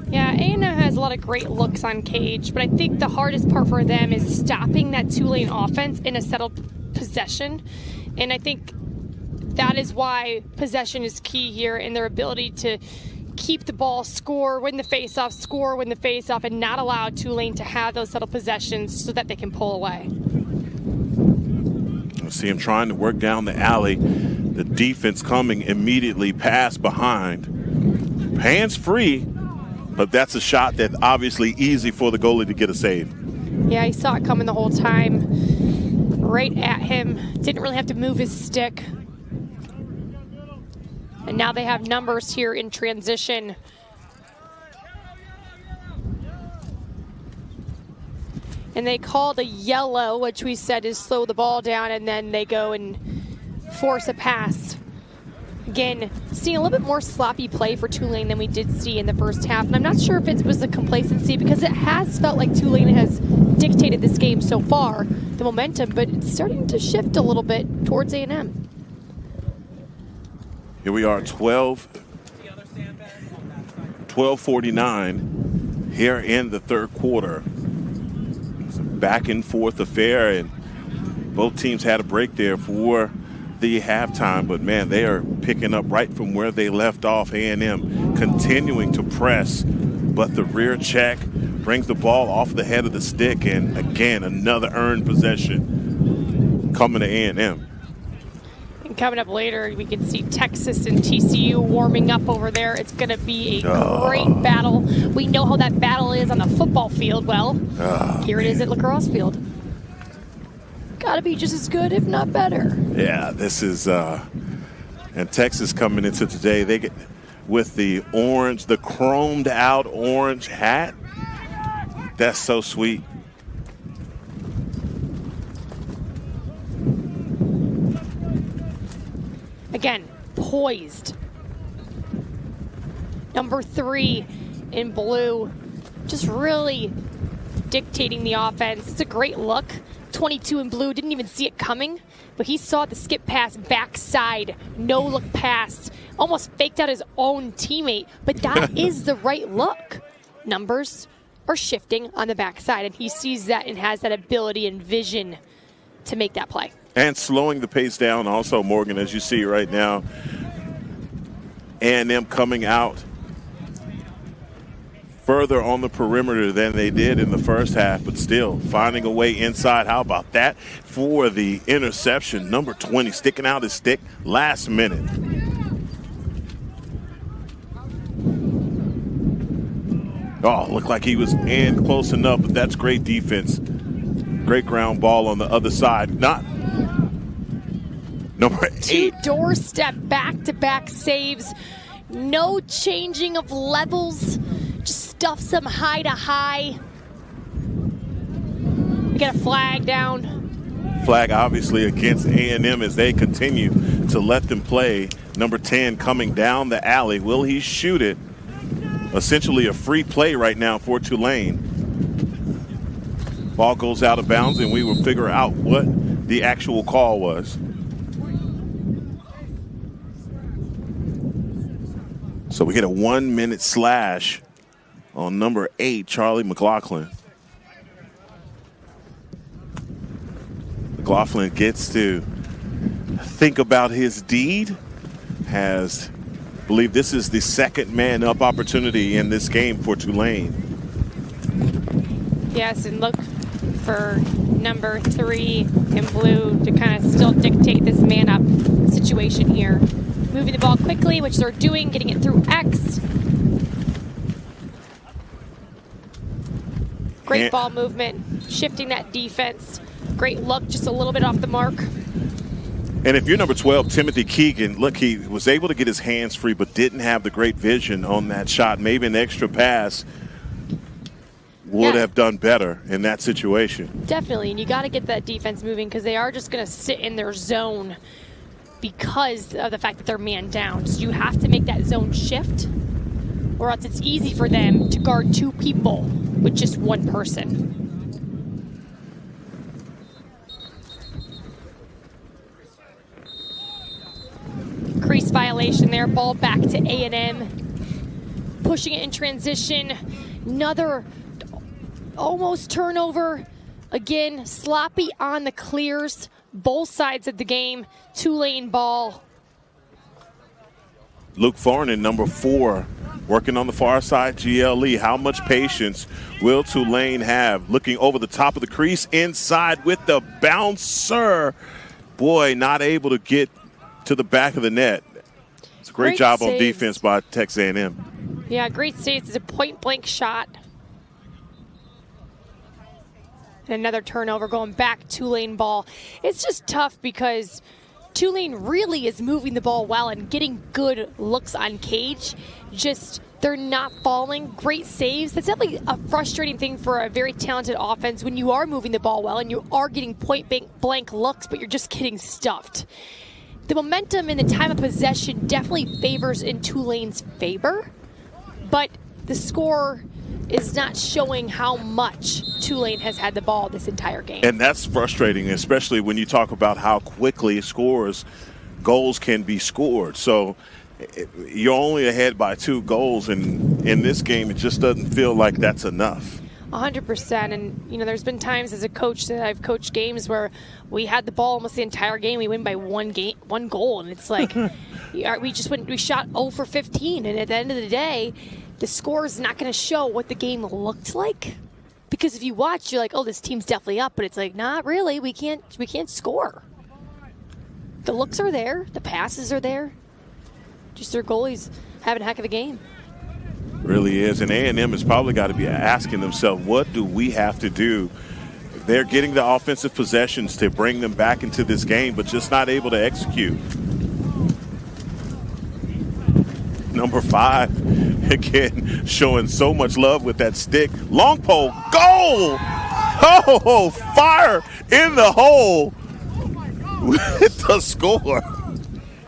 Yeah, A&M has a lot of great looks on Cage, but I think the hardest part for them is stopping that Tulane offense in a settled possession. And I think that is why possession is key here in their ability to keep the ball, score, win the faceoff, and not allow Tulane to have those settled possessions so that they can pull away. I see him trying to work down the alley. The defense coming immediately past behind. Hands free. But that's a shot that's obviously easy for the goalie to get a save. Yeah, he saw it coming the whole time. Right at him. Didn't really have to move his stick. And now they have numbers here in transition. And they called a yellow, which we said is slow the ball down, and then they go and force a pass. Again, seeing a little bit more sloppy play for Tulane than we did see in the first half. And I'm not sure if it was the complacency, because it has felt like Tulane has dictated this game so far, the momentum, but it's starting to shift a little bit towards A&M. Here we are, 12:49 here in the third quarter. It's a back and forth affair, and both teams had a break there for the halftime, but man, they are picking up right from where they left off. A&M continuing to press, but the rear check brings the ball off the head of the stick, and again, another earned possession coming to A&M. And coming up later, we can see Texas and TCU warming up over there. It's going to be a great battle. We know how that battle is on the football field. Well, here it is at Lacrosse Field. Got to be just as good, if not better. Yeah, this is, and Texas coming into today, they get with the orange, the chromed out orange hat. That's so sweet. Again, poised. Number 3 in blue, just really dictating the offense. It's a great look. 22 in blue, didn't even see it coming, but he saw the skip pass backside, no look pass, almost faked out his own teammate, but that is the right look. Numbers are shifting on the backside, and he sees that and has that ability and vision to make that play. And slowing the pace down also, Morgan, as you see right now. A&M coming out further on the perimeter than they did in the first half, but still finding a way inside. How about that for the interception? Number 20 sticking out his stick last minute. Oh, looked like he was in close enough, but that's great defense. Great ground ball on the other side. Not number 8. 2 doorstep back-to-back saves. No changing of levels. Just stuffs them high to high. We got a flag down. Flag obviously against A&M as they continue to let them play. Number 10 coming down the alley. Will he shoot it? Essentially a free play right now for Tulane. Ball goes out of bounds, and we will figure out what the actual call was. So we get a 1-minute slash on number 8, Charlie McLaughlin. McLaughlin gets to think about his deed. I believe this is the second man up opportunity in this game for Tulane. Yes, and look for number 3 in blue to kind of still dictate this man up situation here. Moving the ball quickly, which they're doing, getting it through X. Great ball movement, shifting that defense. Great look, just a little bit off the mark. And if you're number 12, Timothy Keegan, look, he was able to get his hands free, but didn't have the great vision on that shot. Maybe an extra pass would have done better in that situation. Definitely, and you got to get that defense moving because they are just going to sit in their zone because of the fact that they're man down. So you have to make that zone shift, or else it's easy for them to guard 2 people with just 1 person. Crease violation there, ball back to A&M. Pushing it in transition, another almost turnover. Again, sloppy on the clears, both sides of the game. Tulane ball. Luke Farnan, number 4, working on the far side, GLE. How much patience will Tulane have? Looking over the top of the crease, inside with the bouncer. Boy, not able to get to the back of the net. It's a great job on defense by Texas A&M. Yeah, great saves. It's a point-blank shot. And another turnover going back, Tulane ball. It's just tough because Tulane really is moving the ball well and getting good looks on cage. Just they're not falling. Great saves. That's definitely a frustrating thing for a very talented offense when you are moving the ball well and you are getting point-blank looks, but you're just getting stuffed. The momentum and the time of possession definitely favors in Tulane's favor, but the score is not showing how much Tulane has had the ball this entire game. And that's frustrating, especially when you talk about how quickly goals can be scored. So you're only ahead by 2 goals, and in this game, it just doesn't feel like that's enough. 100%. And, you know, there's been times as a coach that I've coached games where we had the ball almost the entire game. We win by 1 goal. And it's like, we shot 0 for 15. And at the end of the day, the score is not going to show what the game looked like. Because if you watch, you're like, oh, this team's definitely up. But it's like, not really. We can't score. The looks are there. The passes are there. Just their goalies having a heck of a game. Really is, and A&M has probably got to be asking themselves, what do we have to do? They're getting the offensive possessions to bring them back into this game, but just not able to execute. Number 5, again, showing so much love with that stick. Long pole, goal! Oh, fire in the hole with the score.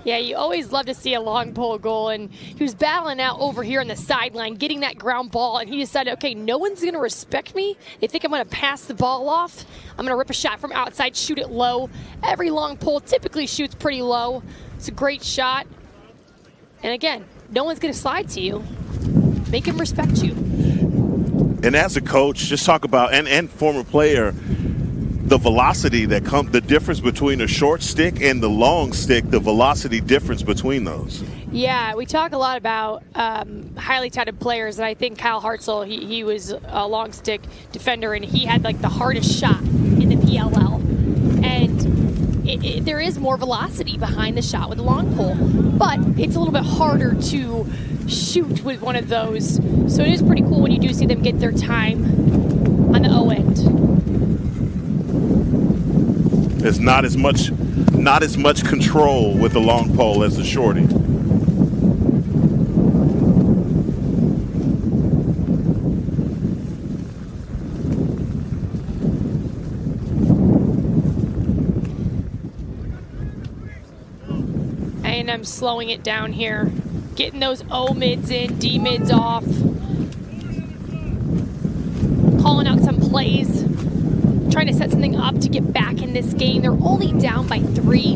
Yeah, you always love to see a long pole goal, and he was battling out over here on the sideline, getting that ground ball, and he decided, okay, no one's going to respect me. They think I'm going to pass the ball off. I'm going to rip a shot from outside, shoot it low. Every long pole typically shoots pretty low. It's a great shot. And again, no one's going to slide to you. Make him respect you. And as a coach, just talk about, and former player, the velocity that comes, the difference between a short stick and the long stick, the velocity difference between those. Yeah, we talk a lot about highly touted players, and I think Kyle Hartzell, he was a long stick defender, and he had like the hardest shot in the PLL. And there is more velocity behind the shot with the long pole, but it's a little bit harder to shoot with one of those. So it is pretty cool when you do see them get their time on the O end. There's not as much control with the long pole as the shorty. And I'm slowing it down here, getting those O mids in, D mids off, calling out some plays, trying to set something up to get back in this game. They're only down by 3.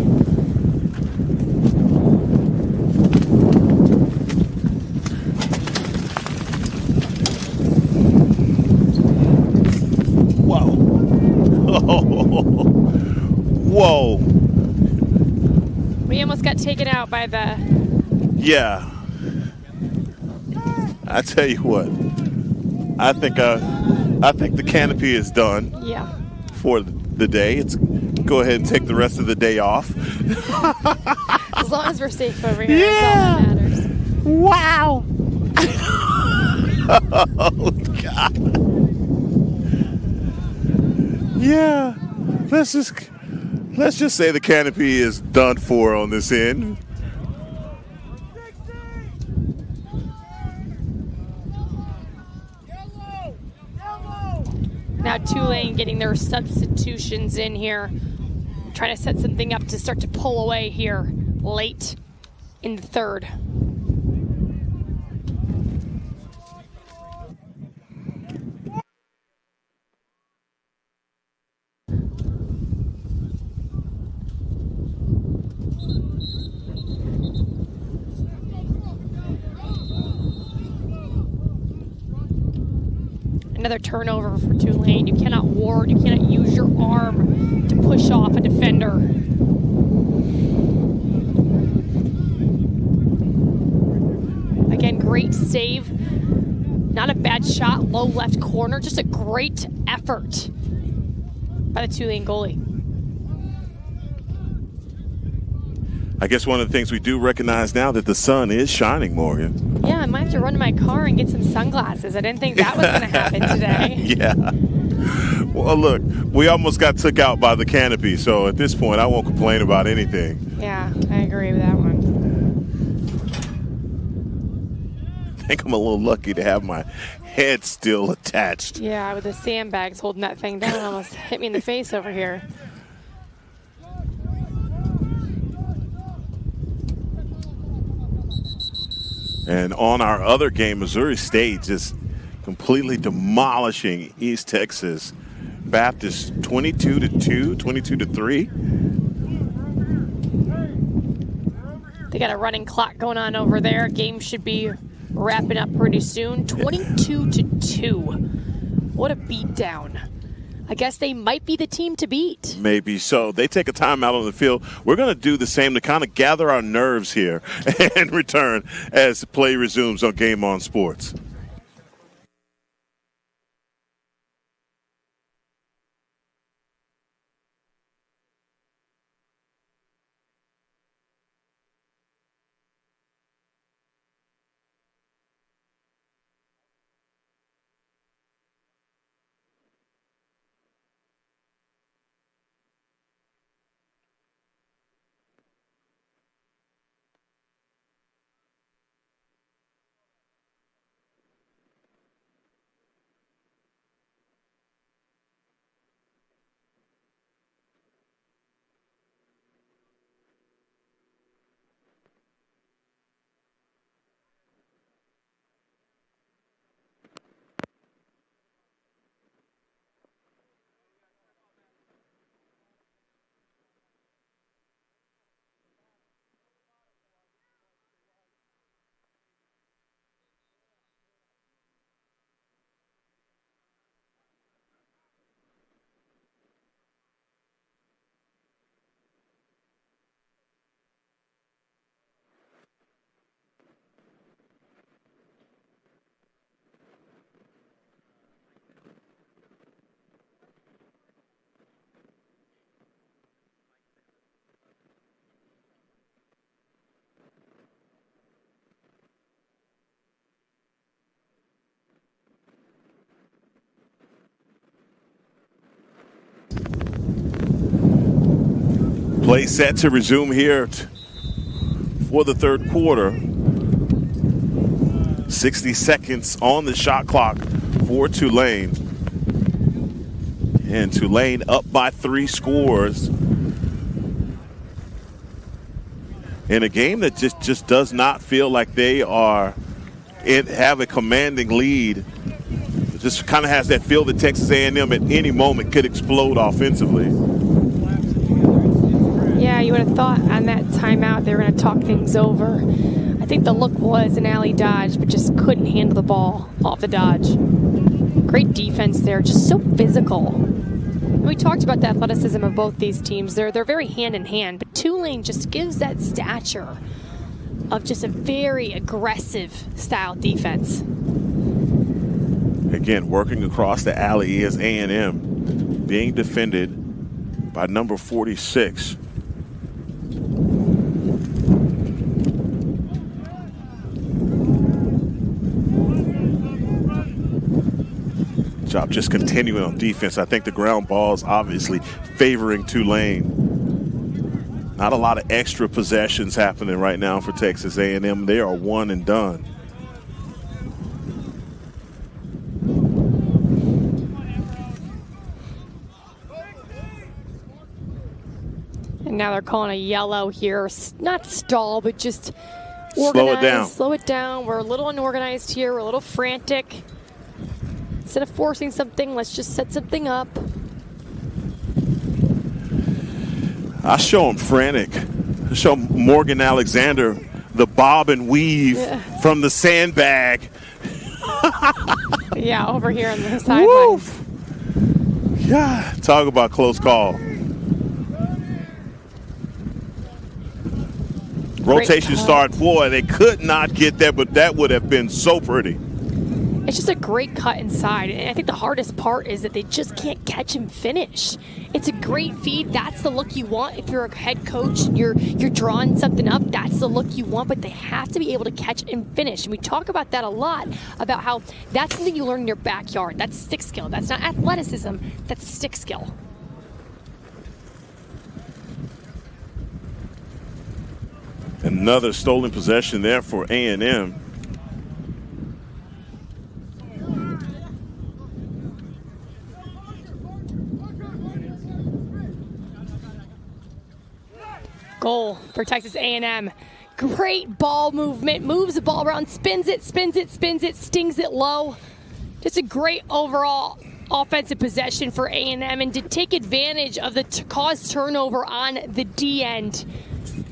Whoa. Whoa. We almost got taken out by the... Yeah. I tell you what. I think the canopy is done. Yeah. For the day. It's go ahead and take the rest of the day off. As long as we're safe over here, that's all that matters. Wow. Oh God. Yeah. Let's just say the canopy is done for on this end. Now Tulane getting their substitutions in here, trying to set something up to start to pull away here late in the third. Another turnover for Tulane. You cannot ward, you cannot use your arm to push off a defender. Again, great save. Not a bad shot, low left corner. Just a great effort by the Tulane goalie. I guess one of the things we do recognize now that the sun is shining, Morgan. Yeah, I might have to run to my car and get some sunglasses. I didn't think that was going to happen today. Yeah. Well, look, we almost got took out by the canopy, so at this point, I won't complain about anything. Yeah, I agree with that one. I think I'm a little lucky to have my head still attached. Yeah, with the sandbags holding that thing down, almost hit me in the face over here. And on our other game, Missouri State just completely demolishing East Texas Baptist 22-2, 22-3. They got a running clock going on over there. Game should be wrapping up pretty soon. 22-2. What a beatdown. I guess they might be the team to beat. Maybe so. They take a timeout on the field. We're going to do the same to kind of gather our nerves here and return as play resumes on Game On Sports. Play set to resume here for the third quarter. 60 seconds on the shot clock for Tulane. And Tulane up by 3 scores in a game that just does not feel like they have a commanding lead. It just kind of has that feel that Texas A&M at any moment could explode offensively. Yeah, you would have thought on that timeout they were going to talk things over. I think the look was an alley dodge, but just couldn't handle the ball off the dodge. Great defense there, just so physical. And we talked about the athleticism of both these teams. They're very hand in hand, but Tulane just gives that stature of just a very aggressive style defense. Again, working across the alley is A&M, being defended by number 46. Job just continuing on defense. I think the ground ball is obviously favoring Tulane. Not a lot of extra possessions happening right now for Texas A&M. They are one and done. And now they're calling a yellow here. Not stall, but just Slow it down. Slow it down. We're a little unorganized here. We're a little frantic. Instead of forcing something, let's just set something up. I show him frantic. I show Morgan Alexander the bob and weave from the sandbag. Yeah, over here on the sidelines. Yeah, talk about close call. Rotation start. Boy, they could not get there, but that would have been so pretty. It's just a great cut inside, and I think the hardest part is that they just can't catch and finish. It's a great feed. That's the look you want. If you're a head coach and you're drawing something up, that's the look you want, but they have to be able to catch and finish. And we talk about that a lot, about how that's something you learn in your backyard. That's stick skill. That's not athleticism. That's stick skill. Another stolen possession there for A&M. Goal for Texas A&M. Great ball movement. Moves the ball around, spins it, stings it low. Just a great overall offensive possession for A&M, and to take advantage of the cause turnover on the D end.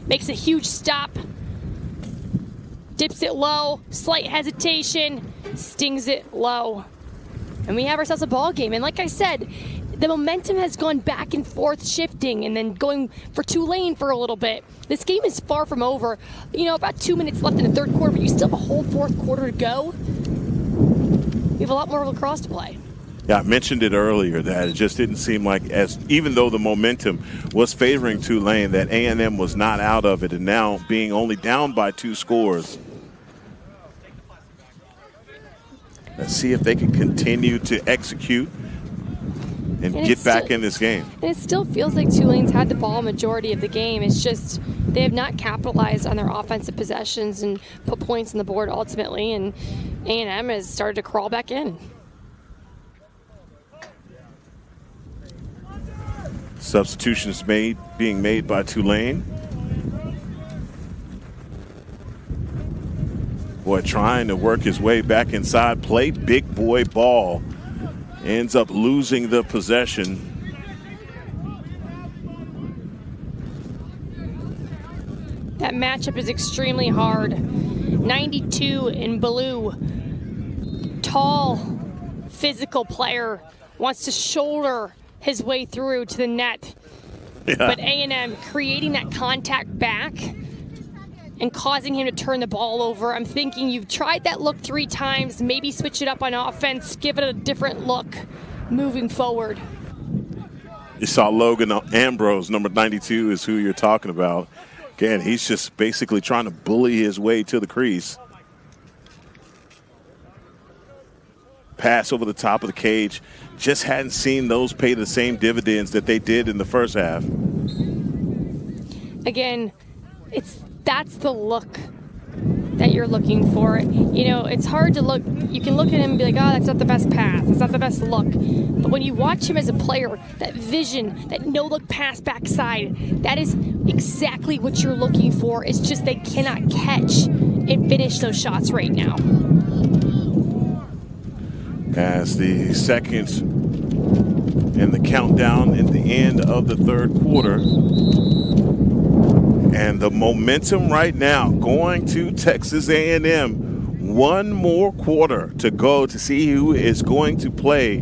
Makes a huge stop. Dips it low. Slight hesitation. Stings it low. And we have ourselves a ball game. And like I said, the momentum has gone back and forth, shifting, and then going for Tulane for a little bit. This game is far from over. You know, about 2 minutes left in the third quarter, but you still have a whole fourth quarter to go. We have a lot more lacrosse to play. Yeah, I mentioned it earlier that it just didn't seem like, even though the momentum was favoring Tulane, that A&M was not out of it, and now being only down by 2 scores. Let's see if they can continue to execute and get back in this game. And it still feels like Tulane's had the ball majority of the game. It's just they have not capitalized on their offensive possessions and put points on the board ultimately, and A&M has started to crawl back in. Substitutions being made by Tulane. Boy, trying to work his way back inside, play big boy ball. Ends up losing the possession. That matchup is extremely hard. 92 in blue. Tall, physical player wants to shoulder his way through to the net. Yeah. But A&M creating that contact back and causing him to turn the ball over. I'm thinking you've tried that look 3 times, maybe switch it up on offense, give it a different look moving forward. You saw Logan Ambrose, number 92 is who you're talking about. Again, he's just basically trying to bully his way to the crease. Pass over the top of the cage. Just hadn't seen those pay the same dividends that they did in the first half. again, that's the look that you're looking for. You know, it's hard to look. You can look at him and be like, oh, that's not the best pass. That's not the best look. But when you watch him as a player, that vision, that no-look pass backside, that is exactly what you're looking for. It's just they cannot catch and finish those shots right now. As the seconds in the countdown at the end of the third quarter. And the momentum right now going to Texas A&M. One more quarter to go to see who is going to play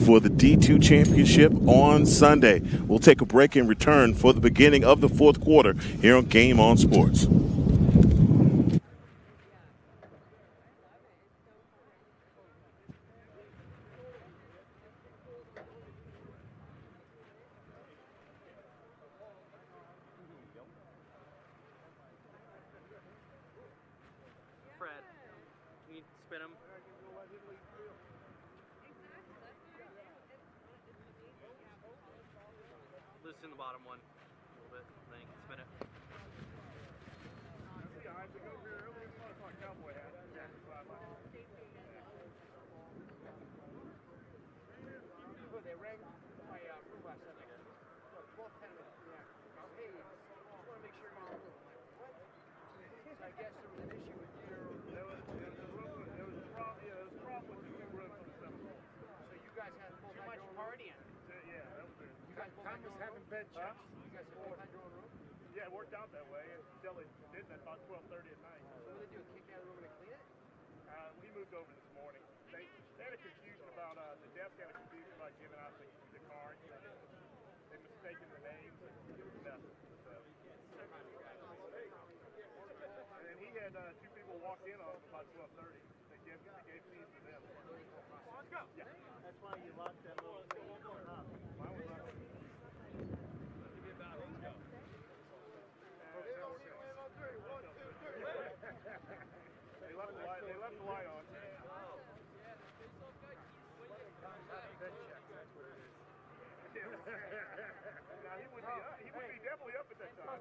for the D2 championship on Sunday. We'll take a break and return for the beginning of the fourth quarter here on Game On Sports. Loosen the bottom one a little bit. Think. Spin it. Yeah, it worked out that way until it did that about 12:30 at night. So they do a kick out of the room to clean it? We moved over this morning. They had a confusion about the desk had a confusion about giving out the cards. They mistaken the names and it was a mess. So. And then he had two people walk in on him about 12:30. They gave keys to them. Let's go. Yeah. That's why you locked that little thing up. Mine was up. They left the light on. Now he would be definitely up at that time.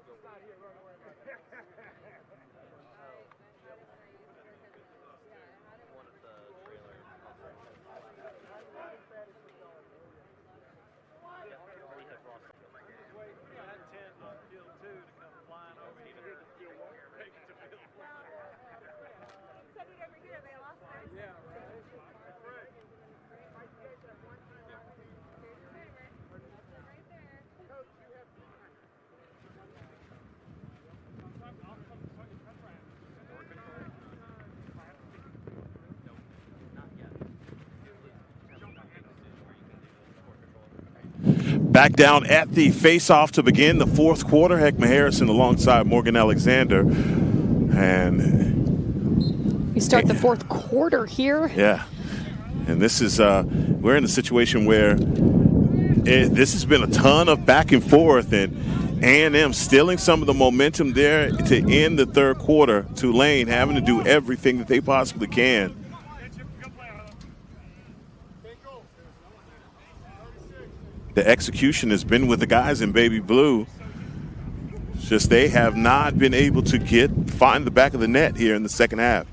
Back down at the face-off to begin the fourth quarter. Heckma Harrison alongside Morgan Alexander. And we start the fourth quarter here. Yeah. And this is, we're in a situation where this has been a ton of back and forth, and A&M stealing some of the momentum there to end the third quarter. Tulane having to do everything that they possibly can. The execution has been with the guys in baby blue. It's just they have not been able to find the back of the net here in the second half.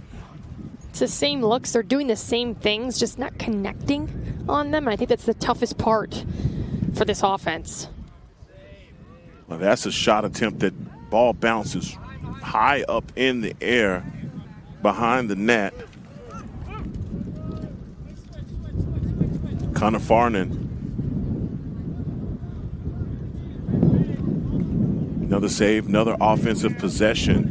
It's the same looks. They're doing the same things, just not connecting on them. And I think that's the toughest part for this offense. Well, that's a shot attempt. That ball bounces high up in the air behind the net. Connor Farnan. Another save, another offensive possession.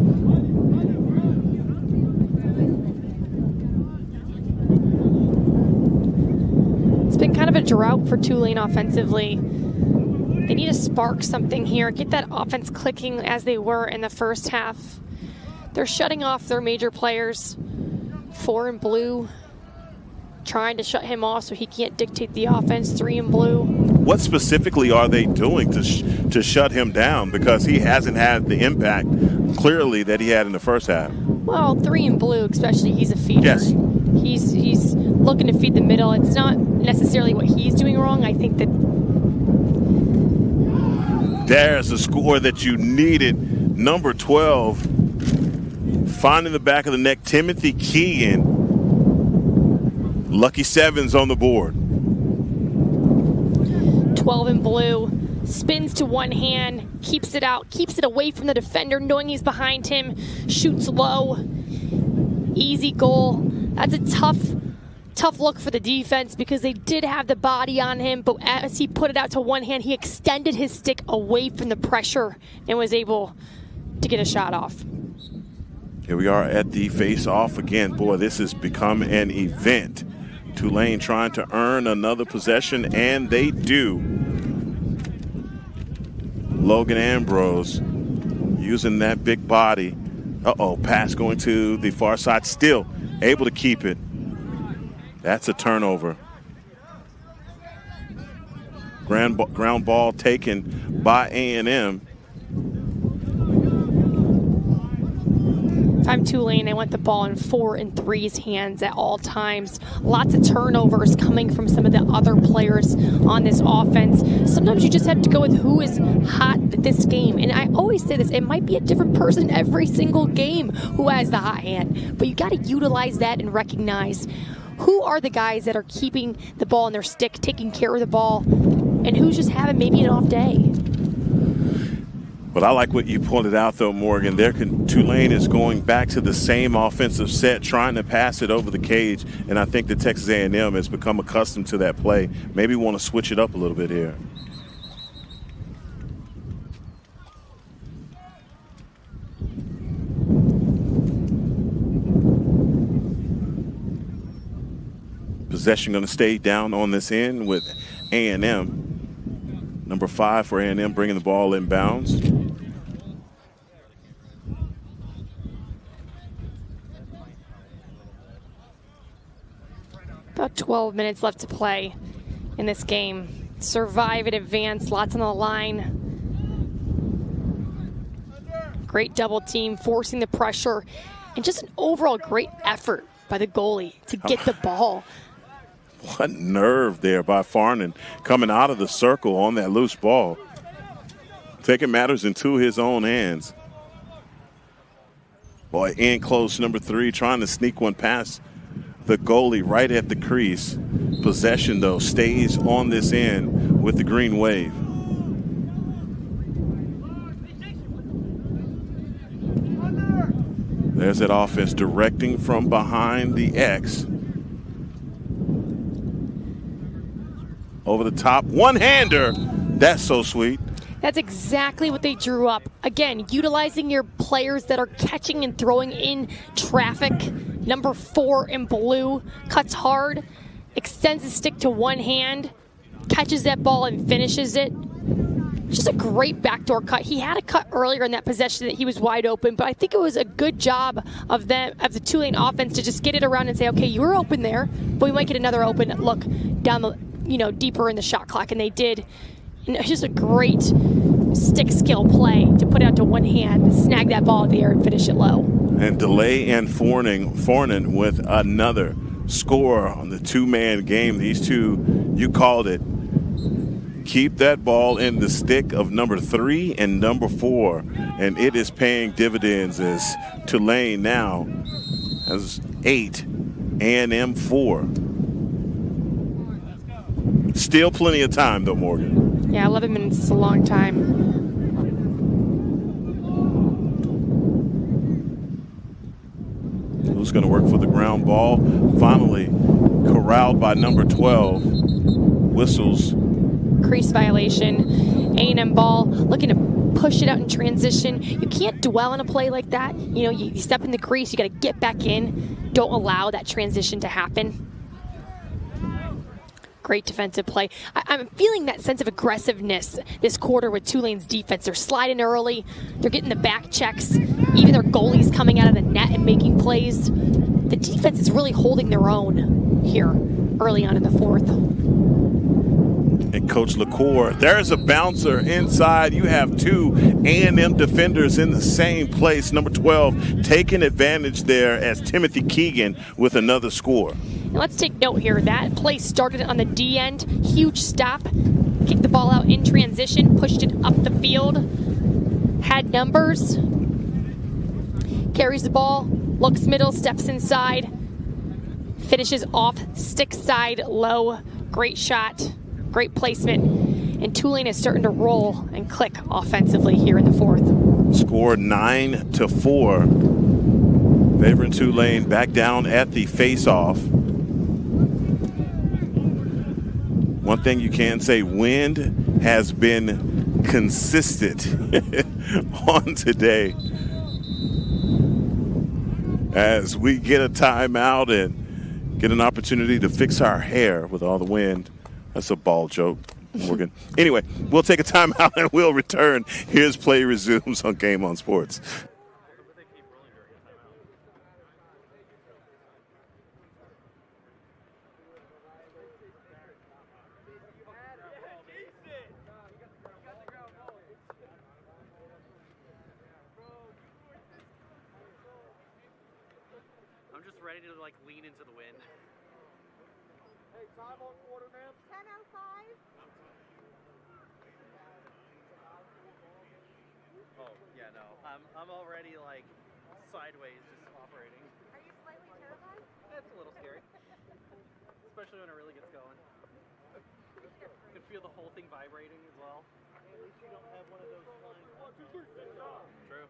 It's been kind of a drought for Tulane offensively. They need to spark something here, get that offense clicking as they were in the first half. They're shutting off their major players. 4 in blue, trying to shut him off so he can't dictate the offense. 3 in blue. What specifically are they doing to shut him down? Because he hasn't had the impact, clearly, that he had in the first half. Well, 3 in blue, especially, he's a feeder. Yes. He's looking to feed the middle. It's not necessarily what he's doing wrong. I think that There's the score that you needed. Number 12, finding the back of the net, Timothy Keegan. Lucky sevens on the board. 12 in blue, spins to one hand, keeps it out, keeps it away from the defender, knowing he's behind him, shoots low. Easy goal. That's a tough look for the defense because they did have the body on him, but as he put it out to one hand, he extended his stick away from the pressure and was able to get a shot off. Here we are at the face-off again. Boy, this has become an event. Tulane trying to earn another possession, and they do. Logan Ambrose using that big body. Pass going to the far side, still able to keep it. That's a turnover. Ground ball taken by A&M. If I'm Tulane, I want the ball in 4 and 3's hands at all times. Lots of turnovers coming from some of the other players on this offense. Sometimes you just have to go with who is hot this game. And I always say this, it might be a different person every single game who has the hot hand. But you got to utilize that and recognize who are the guys that are keeping the ball in their stick, taking care of the ball, and who's just having maybe an off day. But I like what you pointed out, though, Morgan. Tulane is going back to the same offensive set, trying to pass it over the cage, and I think that Texas A&M has become accustomed to that play. Maybe want to switch it up a little bit here. Possession going to stay down on this end with A&M. Number 5 for A&M bringing the ball inbounds. About 12 minutes left to play in this game. Survive and advance, lots on the line. Great double team, forcing the pressure, and just an overall great effort by the goalie to get the ball. What nerve there by Farnan coming out of the circle on that loose ball. Taking matters into his own hands. Boy, in close, number 3, trying to sneak one past the goalie right at the crease. Possession, though, stays on this end with the green wave. There's that offense directing from behind the X. Over the top, one-hander. That's so sweet. That's exactly what they drew up. Again, utilizing your players that are catching and throwing in traffic. Number 4 in blue, cuts hard, extends the stick to one hand, catches that ball and finishes it. Just a great backdoor cut. He had a cut earlier in that possession that he was wide open, but I think it was a good job of the Tulane offense to just get it around and say, okay, you were open there, but we might get another open look down the, deeper in the shot clock, and they did. And it was just a great stick skill play to put it out to one hand, snag that ball in the air and finish it low. And Delay and Fornan with another score on the two-man game. These two, you called it. Keep that ball in the stick of number 3 and number 4, and it is paying dividends as Tulane now has 8, A&M 4. Still plenty of time, though, Morgan. Yeah, 11 minutes is a long time. Who's going to work for the ground ball? Finally corralled by number 12. Whistles. Crease violation. A&M ball looking to push it out in transition. You can't dwell on a play like that. You step in the crease, you got to get back in. Don't allow that transition to happen. Great defensive play. I'm feeling that sense of aggressiveness this quarter with Tulane's defense. They're sliding early. They're getting the back checks. Even their goalies coming out of the net and making plays. The defense is really holding their own here early on in the 4th. And Coach LaCour, there's a bouncer inside. You have 2 A&M defenders in the same place. Number 12 taking advantage there as Timothy Keegan with another score. And let's take note here. That play started on the D end. Huge stop. Kicked the ball out in transition. Pushed it up the field. Had numbers. Carries the ball. Looks middle. Steps inside. Finishes off stick side low. Great shot. Great placement. And Tulane is starting to roll and click offensively here in the fourth. Score 9-4. Favoring Tulane back down at the face-off. One thing you can say, wind has been consistent on today. As we get a timeout and get an opportunity to fix our hair with all the wind. That's a ball joke, Morgan. Anyway, we'll take a timeout and we'll return. Here's Play Resumes on Game On Sports. I'm just ready to like lean into the wind. Hey, time on quarter, ma'am. 10:05. Oh yeah, no. I'm already like sideways just operating. Are you slightly terrified? That's a little scary, especially when it really gets going. You can feel the whole thing vibrating as well. At least you don't have one of those flying. True.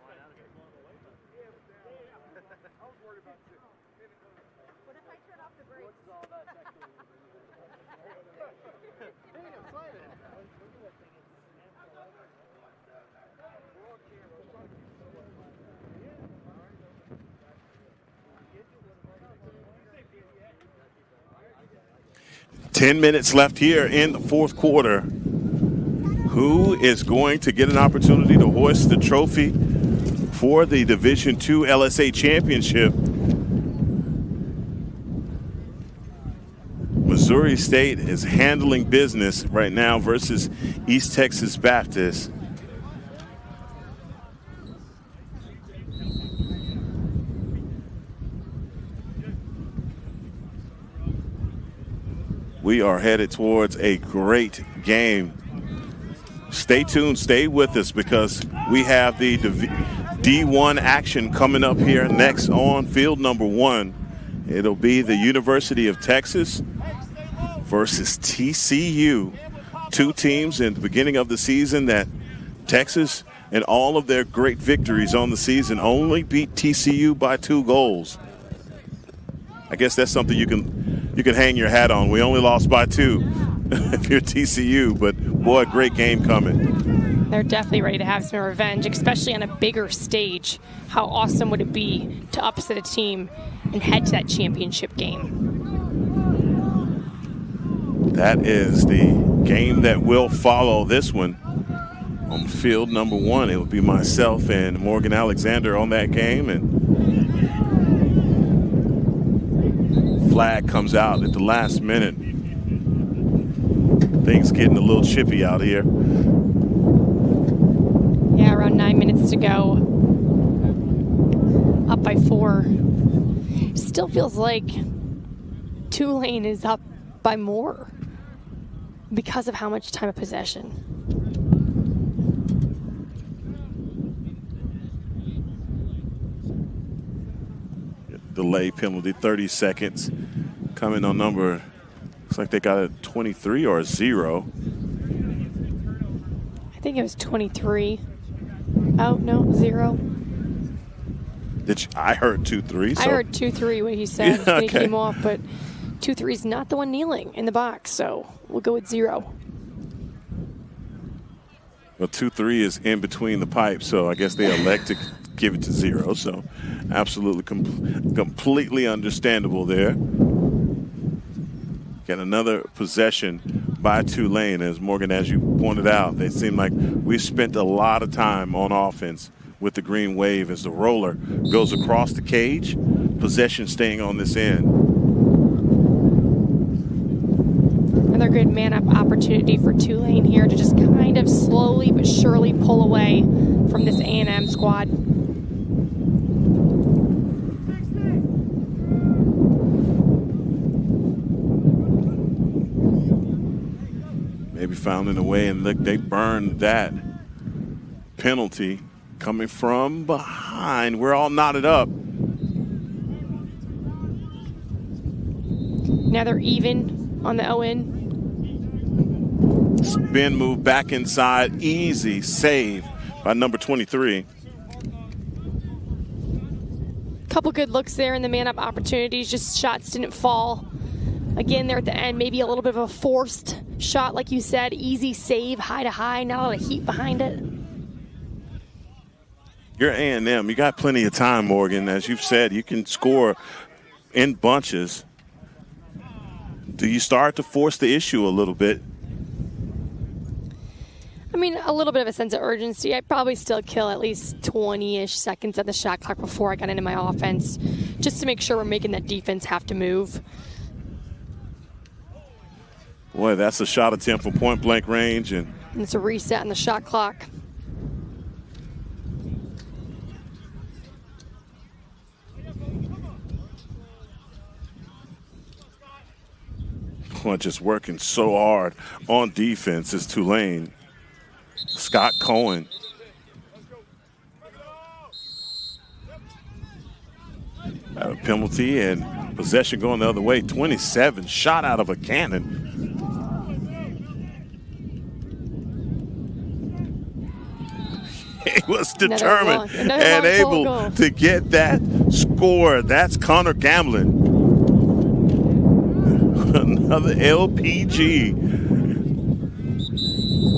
Flying out of here. I was worried about you. What if I turn off the brakes? What's all that actually? Hey, I'm excited. Look at that thing. We're on camera. We're trying to keep so much light. Yeah. 10 minutes left here in the fourth quarter. Who is going to get an opportunity to hoist the trophy for the Division II LSA Championship? Missouri State is handling business right now versus East Texas Baptist. We are headed towards a great game. Stay tuned, stay with us, because we have the D1 action coming up here next on field number 1. It'll be the University of Texas versus TCU. Two teams in the beginning of the season that Texas, and all of their great victories on the season, only beat TCU by 2 goals. I guess that's something you can hang your hat on. We only lost by 2 if you're TCU, but boy, great game coming. They're definitely ready to have some revenge, especially on a bigger stage. How awesome would it be to upset a team and head to that championship game? That is the game that will follow this one. On field number 1, it will be myself and Morgan Alexander on that game, and flag comes out at the last minute. Things getting a little chippy out here. Yeah, around 9 minutes to go. Up by 4. Still feels like Tulane is up by more because of how much time of possession. Delay penalty, 30 seconds. Coming on number, looks like they got a 23 or a 0. I think it was 23. Oh, no, 0. I heard 2-3. I heard 2-3 what he said Yeah, when he okay. came off, but 2-3 is not the one kneeling in the box, so we'll go with 0. Well, 2-3 is in between the pipes, so I guess they elect to give it to 0. So absolutely completely understandable there. Get another possession by Tulane. As Morgan, as you pointed out, they seem like we spent a lot of time on offense with the green wave as the roller goes across the cage. Possession staying on this end. Another good man-up opportunity for Tulane here to just kind of slowly but surely pull away from this A&M squad. Maybe finding a way, and look, they burned that penalty coming from behind. We're all knotted up. Now they're even on the O-end. Spin move back inside. Easy save by number 23. Couple good looks there in the man-up opportunities. Just shots didn't fall. Again, there at the end, maybe a little bit of a forced shot, like you said. Easy save, high to high, not a lot of heat behind it. You're A&M. You got plenty of time, Morgan. As you've said, you can score in bunches. Do you start to force the issue a little bit? I mean, a little bit of a sense of urgency. I'd probably still kill at least 20-ish seconds at the shot clock before I got into my offense, just to make sure we're making that defense have to move. Boy, that's a shot attempt from point-blank range. And it's a reset in the shot clock. Well, just working so hard on defense is Tulane. Scott Cohen. A penalty and possession going the other way. 27, shot out of a cannon. He was determined and able to get that score. That's Connor Gamlin. Another LPG.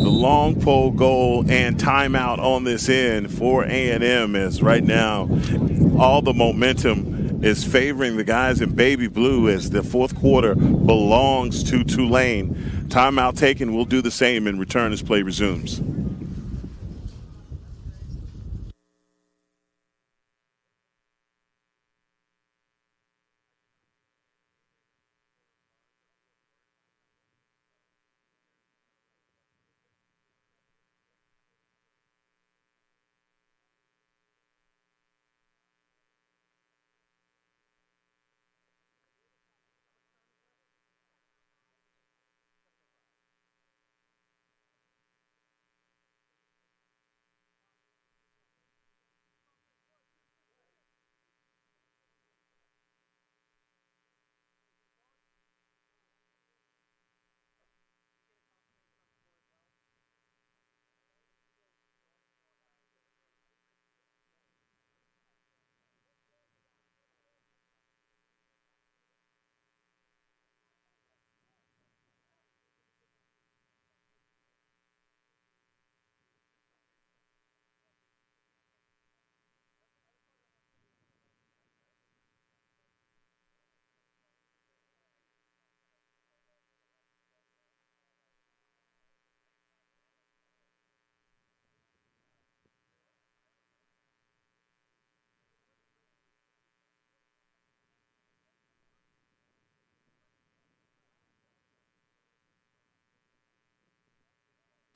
The long pole goal and timeout on this end for A&M, as right now all the momentum is favoring the guys in baby blue as the fourth quarter belongs to Tulane. Timeout taken. We'll do the same in return as play resumes.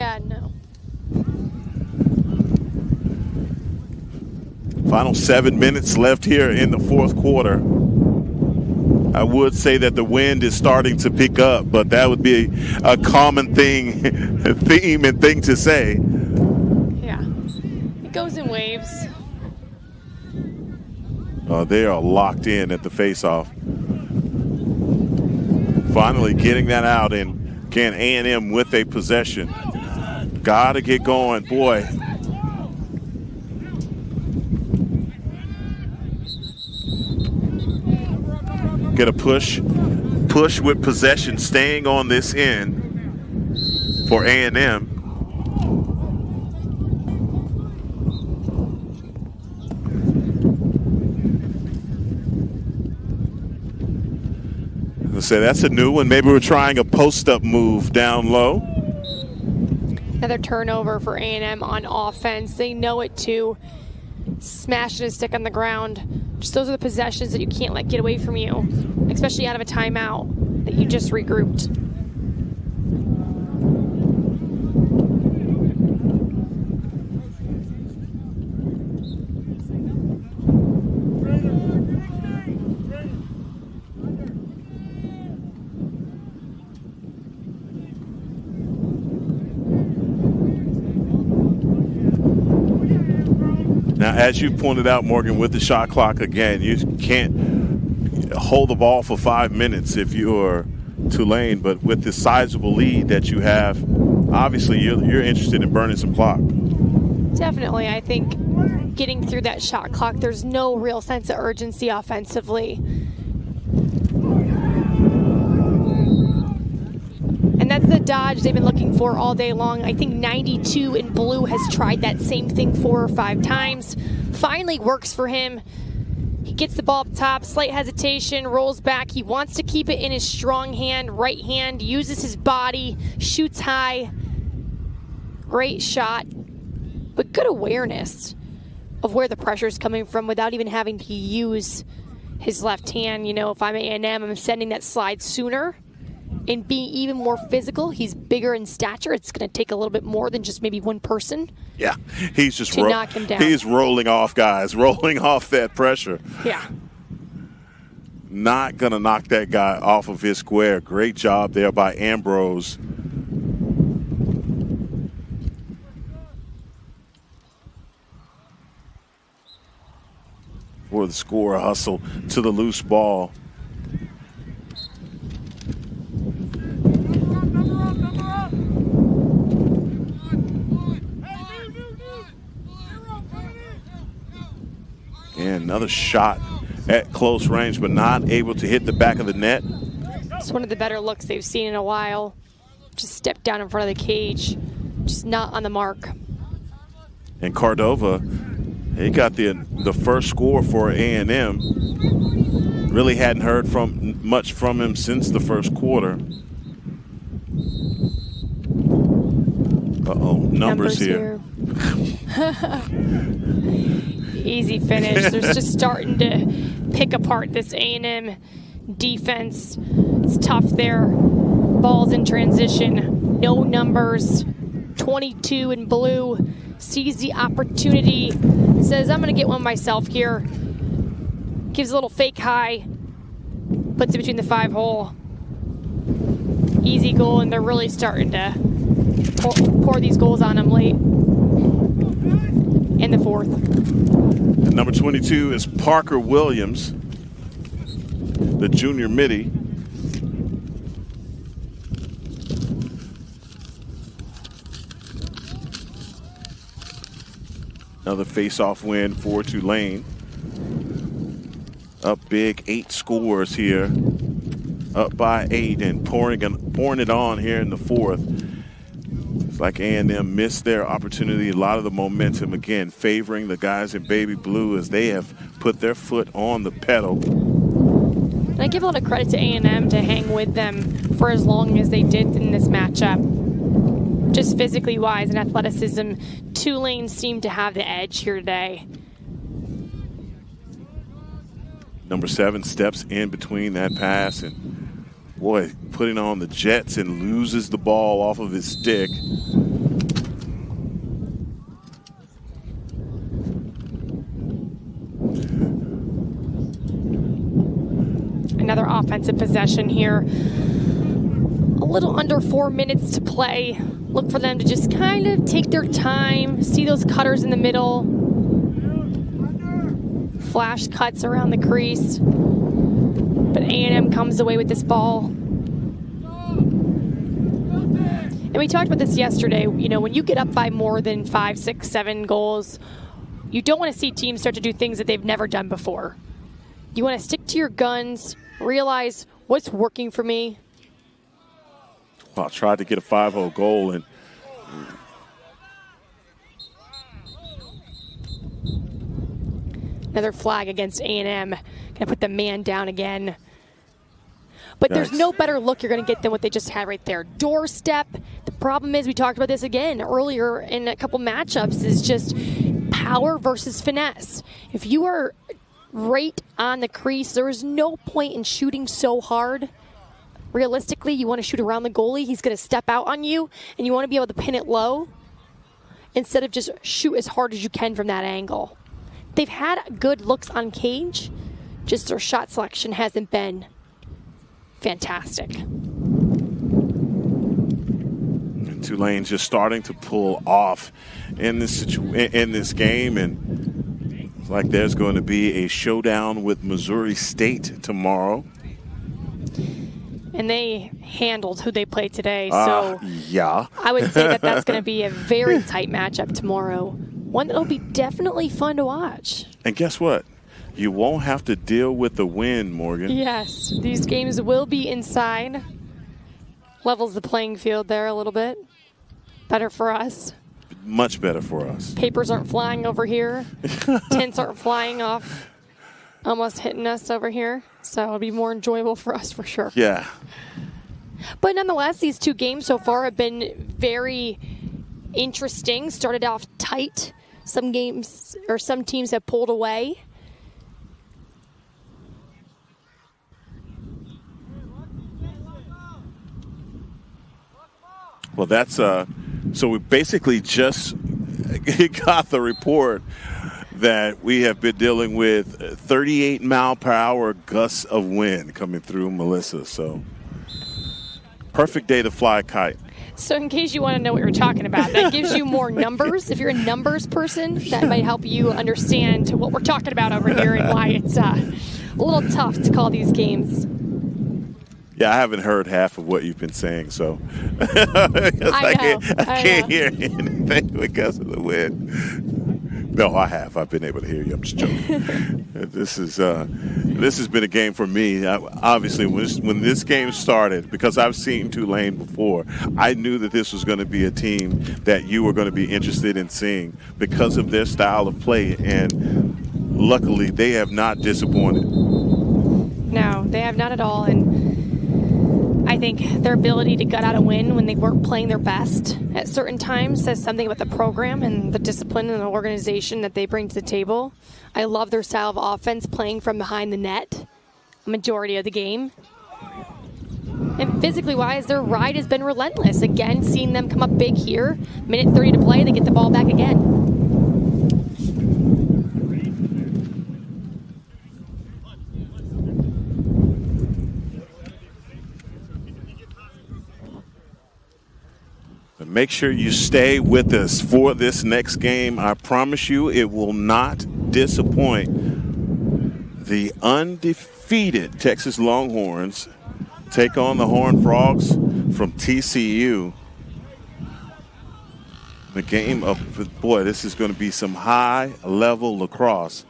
Yeah, no. Final 7 minutes left here in the fourth quarter. I would say that the wind is starting to pick up, but that would be a common theme and thing to say. Yeah, it goes in waves. They are locked in at the face-off. Finally getting that out, and again, A&M with a possession. Got to get going, boy. Get a push with possession, staying on this end for A&M. I say that's a new one. Maybe we're trying a post-up move down low. Another turnover for A&M on offense. They know it too. Smashing a stick on the ground. Just those are the possessions that you can't let get away from you, especially out of a timeout that you just regrouped. Now, as you pointed out, Morgan, with the shot clock, again, you can't hold the ball for 5 minutes if you're Tulane, but with the sizable lead that you have, obviously you're interested in burning some clock. Definitely. I think getting through that shot clock, there's no real sense of urgency offensively. And that's the dodge they've been looking for all day long. I think 92 in blue has tried that same thing 4 or 5 times. Finally works for him. He gets the ball up top, slight hesitation, rolls back. He wants to keep it in his strong hand, right hand, uses his body, shoots high. Great shot, but good awareness of where the pressure is coming from without even having to use his left hand. You know, if I'm A&M, I'm sending that slide sooner and being even more physical. He's bigger in stature. It's going to take a little bit more than just maybe one person. Yeah, he's just to knock him down. He's rolling off guys, rolling off that pressure. Yeah. Not going to knock that guy off of his square. Great job there by Ambrose. For the score, hustle to the loose ball. And another shot at close range, but not able to hit the back of the net. It's one of the better looks they've seen in a while. Just stepped down in front of the cage, just not on the mark. And Cordova, he got the first score for A&M. Really hadn't heard much from him since the first quarter. Uh-oh, numbers here. Easy finish. They're just starting to pick apart this A&M defense. It's tough there. Balls in transition. No numbers. 22 in blue. Sees the opportunity. Says, I'm going to get one myself here. Gives a little fake high. Puts it between the 5-hole. Easy goal, and they're really starting to pour these goals on him late in the fourth. And number 22 is Parker Williams, the junior midi. Another face-off win for Tulane. Up big, 8 scores here. Up by 8 and pouring it on here in the fourth. It's like A&M missed their opportunity. A lot of the momentum, again, favoring the guys in baby blue as they have put their foot on the pedal. And I give a lot of credit to A&M to hang with them for as long as they did in this matchup. Just physically wise and athleticism, Tulane seemed to have the edge here today. Number 7 steps in between that pass and, boy, putting on the Jets and loses the ball off of his stick. Another offensive possession here. A little under 4 minutes to play. Look for them to just kind of take their time, see those cutters in the middle. Flash cuts around the crease. But A&M comes away with this ball. And we talked about this yesterday. You know, when you get up by more than 5, 6, 7 goals, you don't want to see teams start to do things that they've never done before. You want to stick to your guns, realize what's working for me. Well, tried to get a 5-0 goal and another flag against A&M. Gonna put the man down again. But there's no better look you're going to get than what they just had right there. Doorstep. The problem is, we talked about this again earlier in a couple matchups, is just power versus finesse. If you are right on the crease, there is no point in shooting so hard. Realistically, you want to shoot around the goalie. He's going to step out on you, and you want to be able to pin it low instead of just shoot as hard as you can from that angle. They've had good looks on cage, just their shot selection hasn't been fantastic. And Tulane's just starting to pull off in this game, and Like there's going to be a showdown with Missouri State tomorrow. And they handled who they played today. So yeah. I would say that that's going to be a very tight matchup tomorrow. One that'll be definitely fun to watch. And guess what? You won't have to deal with the wind, Morgan. Yes, these games will be inside. Levels the playing field there a little bit. Better for us. Much better for us. Papers aren't flying over here. Tents aren't flying off, almost hitting us over here. So it'll be more enjoyable for us for sure. Yeah. But nonetheless, these two games so far have been very interesting. Started off tight. Some games or some teams have pulled away. Well, that's so we basically just got the report that we have been dealing with 38-mile-per-hour gusts of wind coming through Melissa. So perfect day to fly a kite. So in case you want to know what we're talking about, that gives you more numbers. If you're a numbers person, that might help you understand what we're talking about over here and why it's a little tough to call these games. Yeah, I haven't heard half of what you've been saying, so I can't hear anything because of the wind. No, I have. I've been able to hear you. I'm just joking. This has been a game for me. Obviously, when this game started, because I've seen Tulane before, I knew that this was going to be a team that you were going to be interested in seeing because of their style of play, and luckily they have not disappointed. No, they have not at all, and I think their ability to gut out a win when they weren't playing their best at certain times says something about the program and the discipline and the organization that they bring to the table. I love their style of offense, playing from behind the net a majority of the game. And physically wise, their ride has been relentless. Again, seeing them come up big here. Minute 30 to play, they get the ball back again. Make sure you stay with us for this next game. I promise you it will not disappoint. The undefeated Texas Longhorns take on the Horned Frogs from TCU. The game of, boy, this is going to be some high-level lacrosse.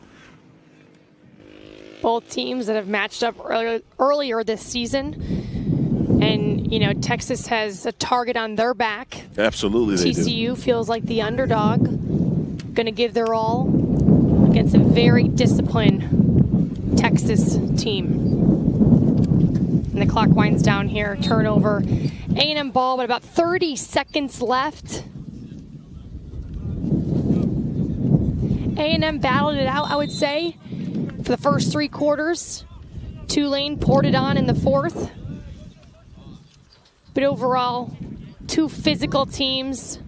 Both teams that have matched up earlier this season. And, you know, Texas has a target on their back. Absolutely they do. TCU feels like the underdog, going to give their all against a very disciplined Texas team. And the clock winds down here. Turnover. A&M ball, but about 30 seconds left. A&M battled it out, I would say, for the first three quarters. Tulane poured it on in the fourth. But overall, two physical teams.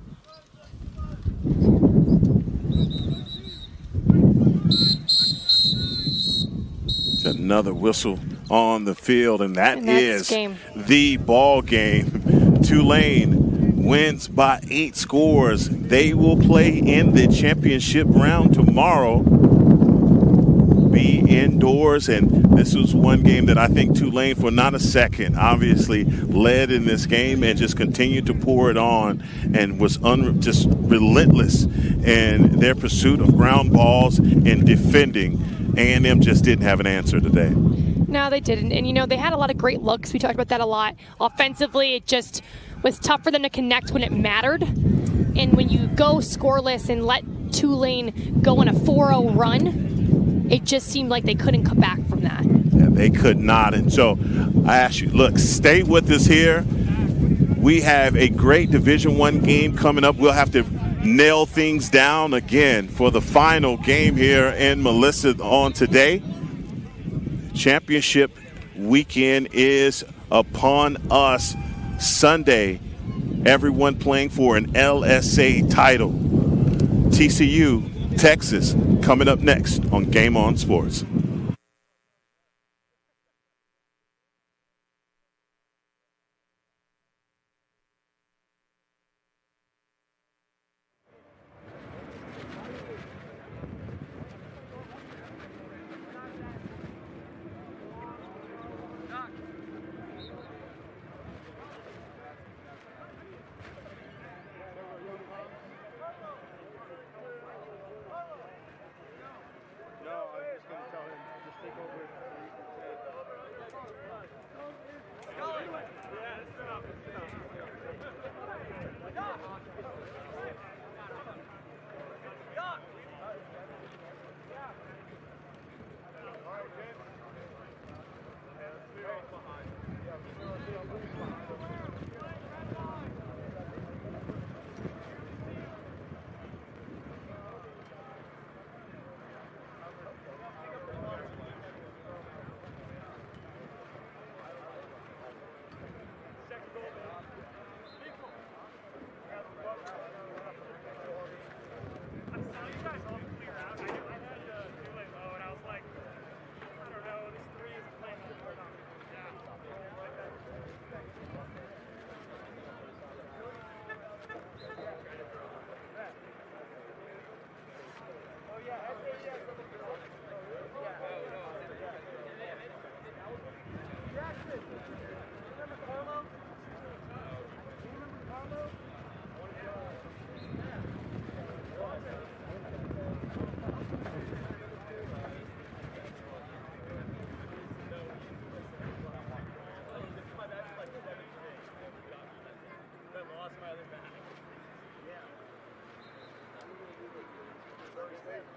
Another whistle on the field, and that is the ball game. Tulane wins by 8 scores. They will play in the championship round tomorrow. Be indoors, and this was one game that I think Tulane, for not a second, obviously led in this game and just continued to pour it on and was just relentless in their pursuit of ground balls and defending. A&M just didn't have an answer today. No, they didn't. And, you know, they had a lot of great looks. We talked about that a lot. Offensively, it just was tough for them to connect when it mattered. And when you go scoreless and let Tulane go on a 4-0 run, it just seemed like they couldn't come back from that. Yeah, they could not. And so I ask you, look, stay with us here. We have a great Division I game coming up. We'll have to nail things down again for the final game here in Melissa on today. Championship weekend is upon us. Sunday, everyone playing for an LSA title. TCU, Texas, coming up next on Game On Sports.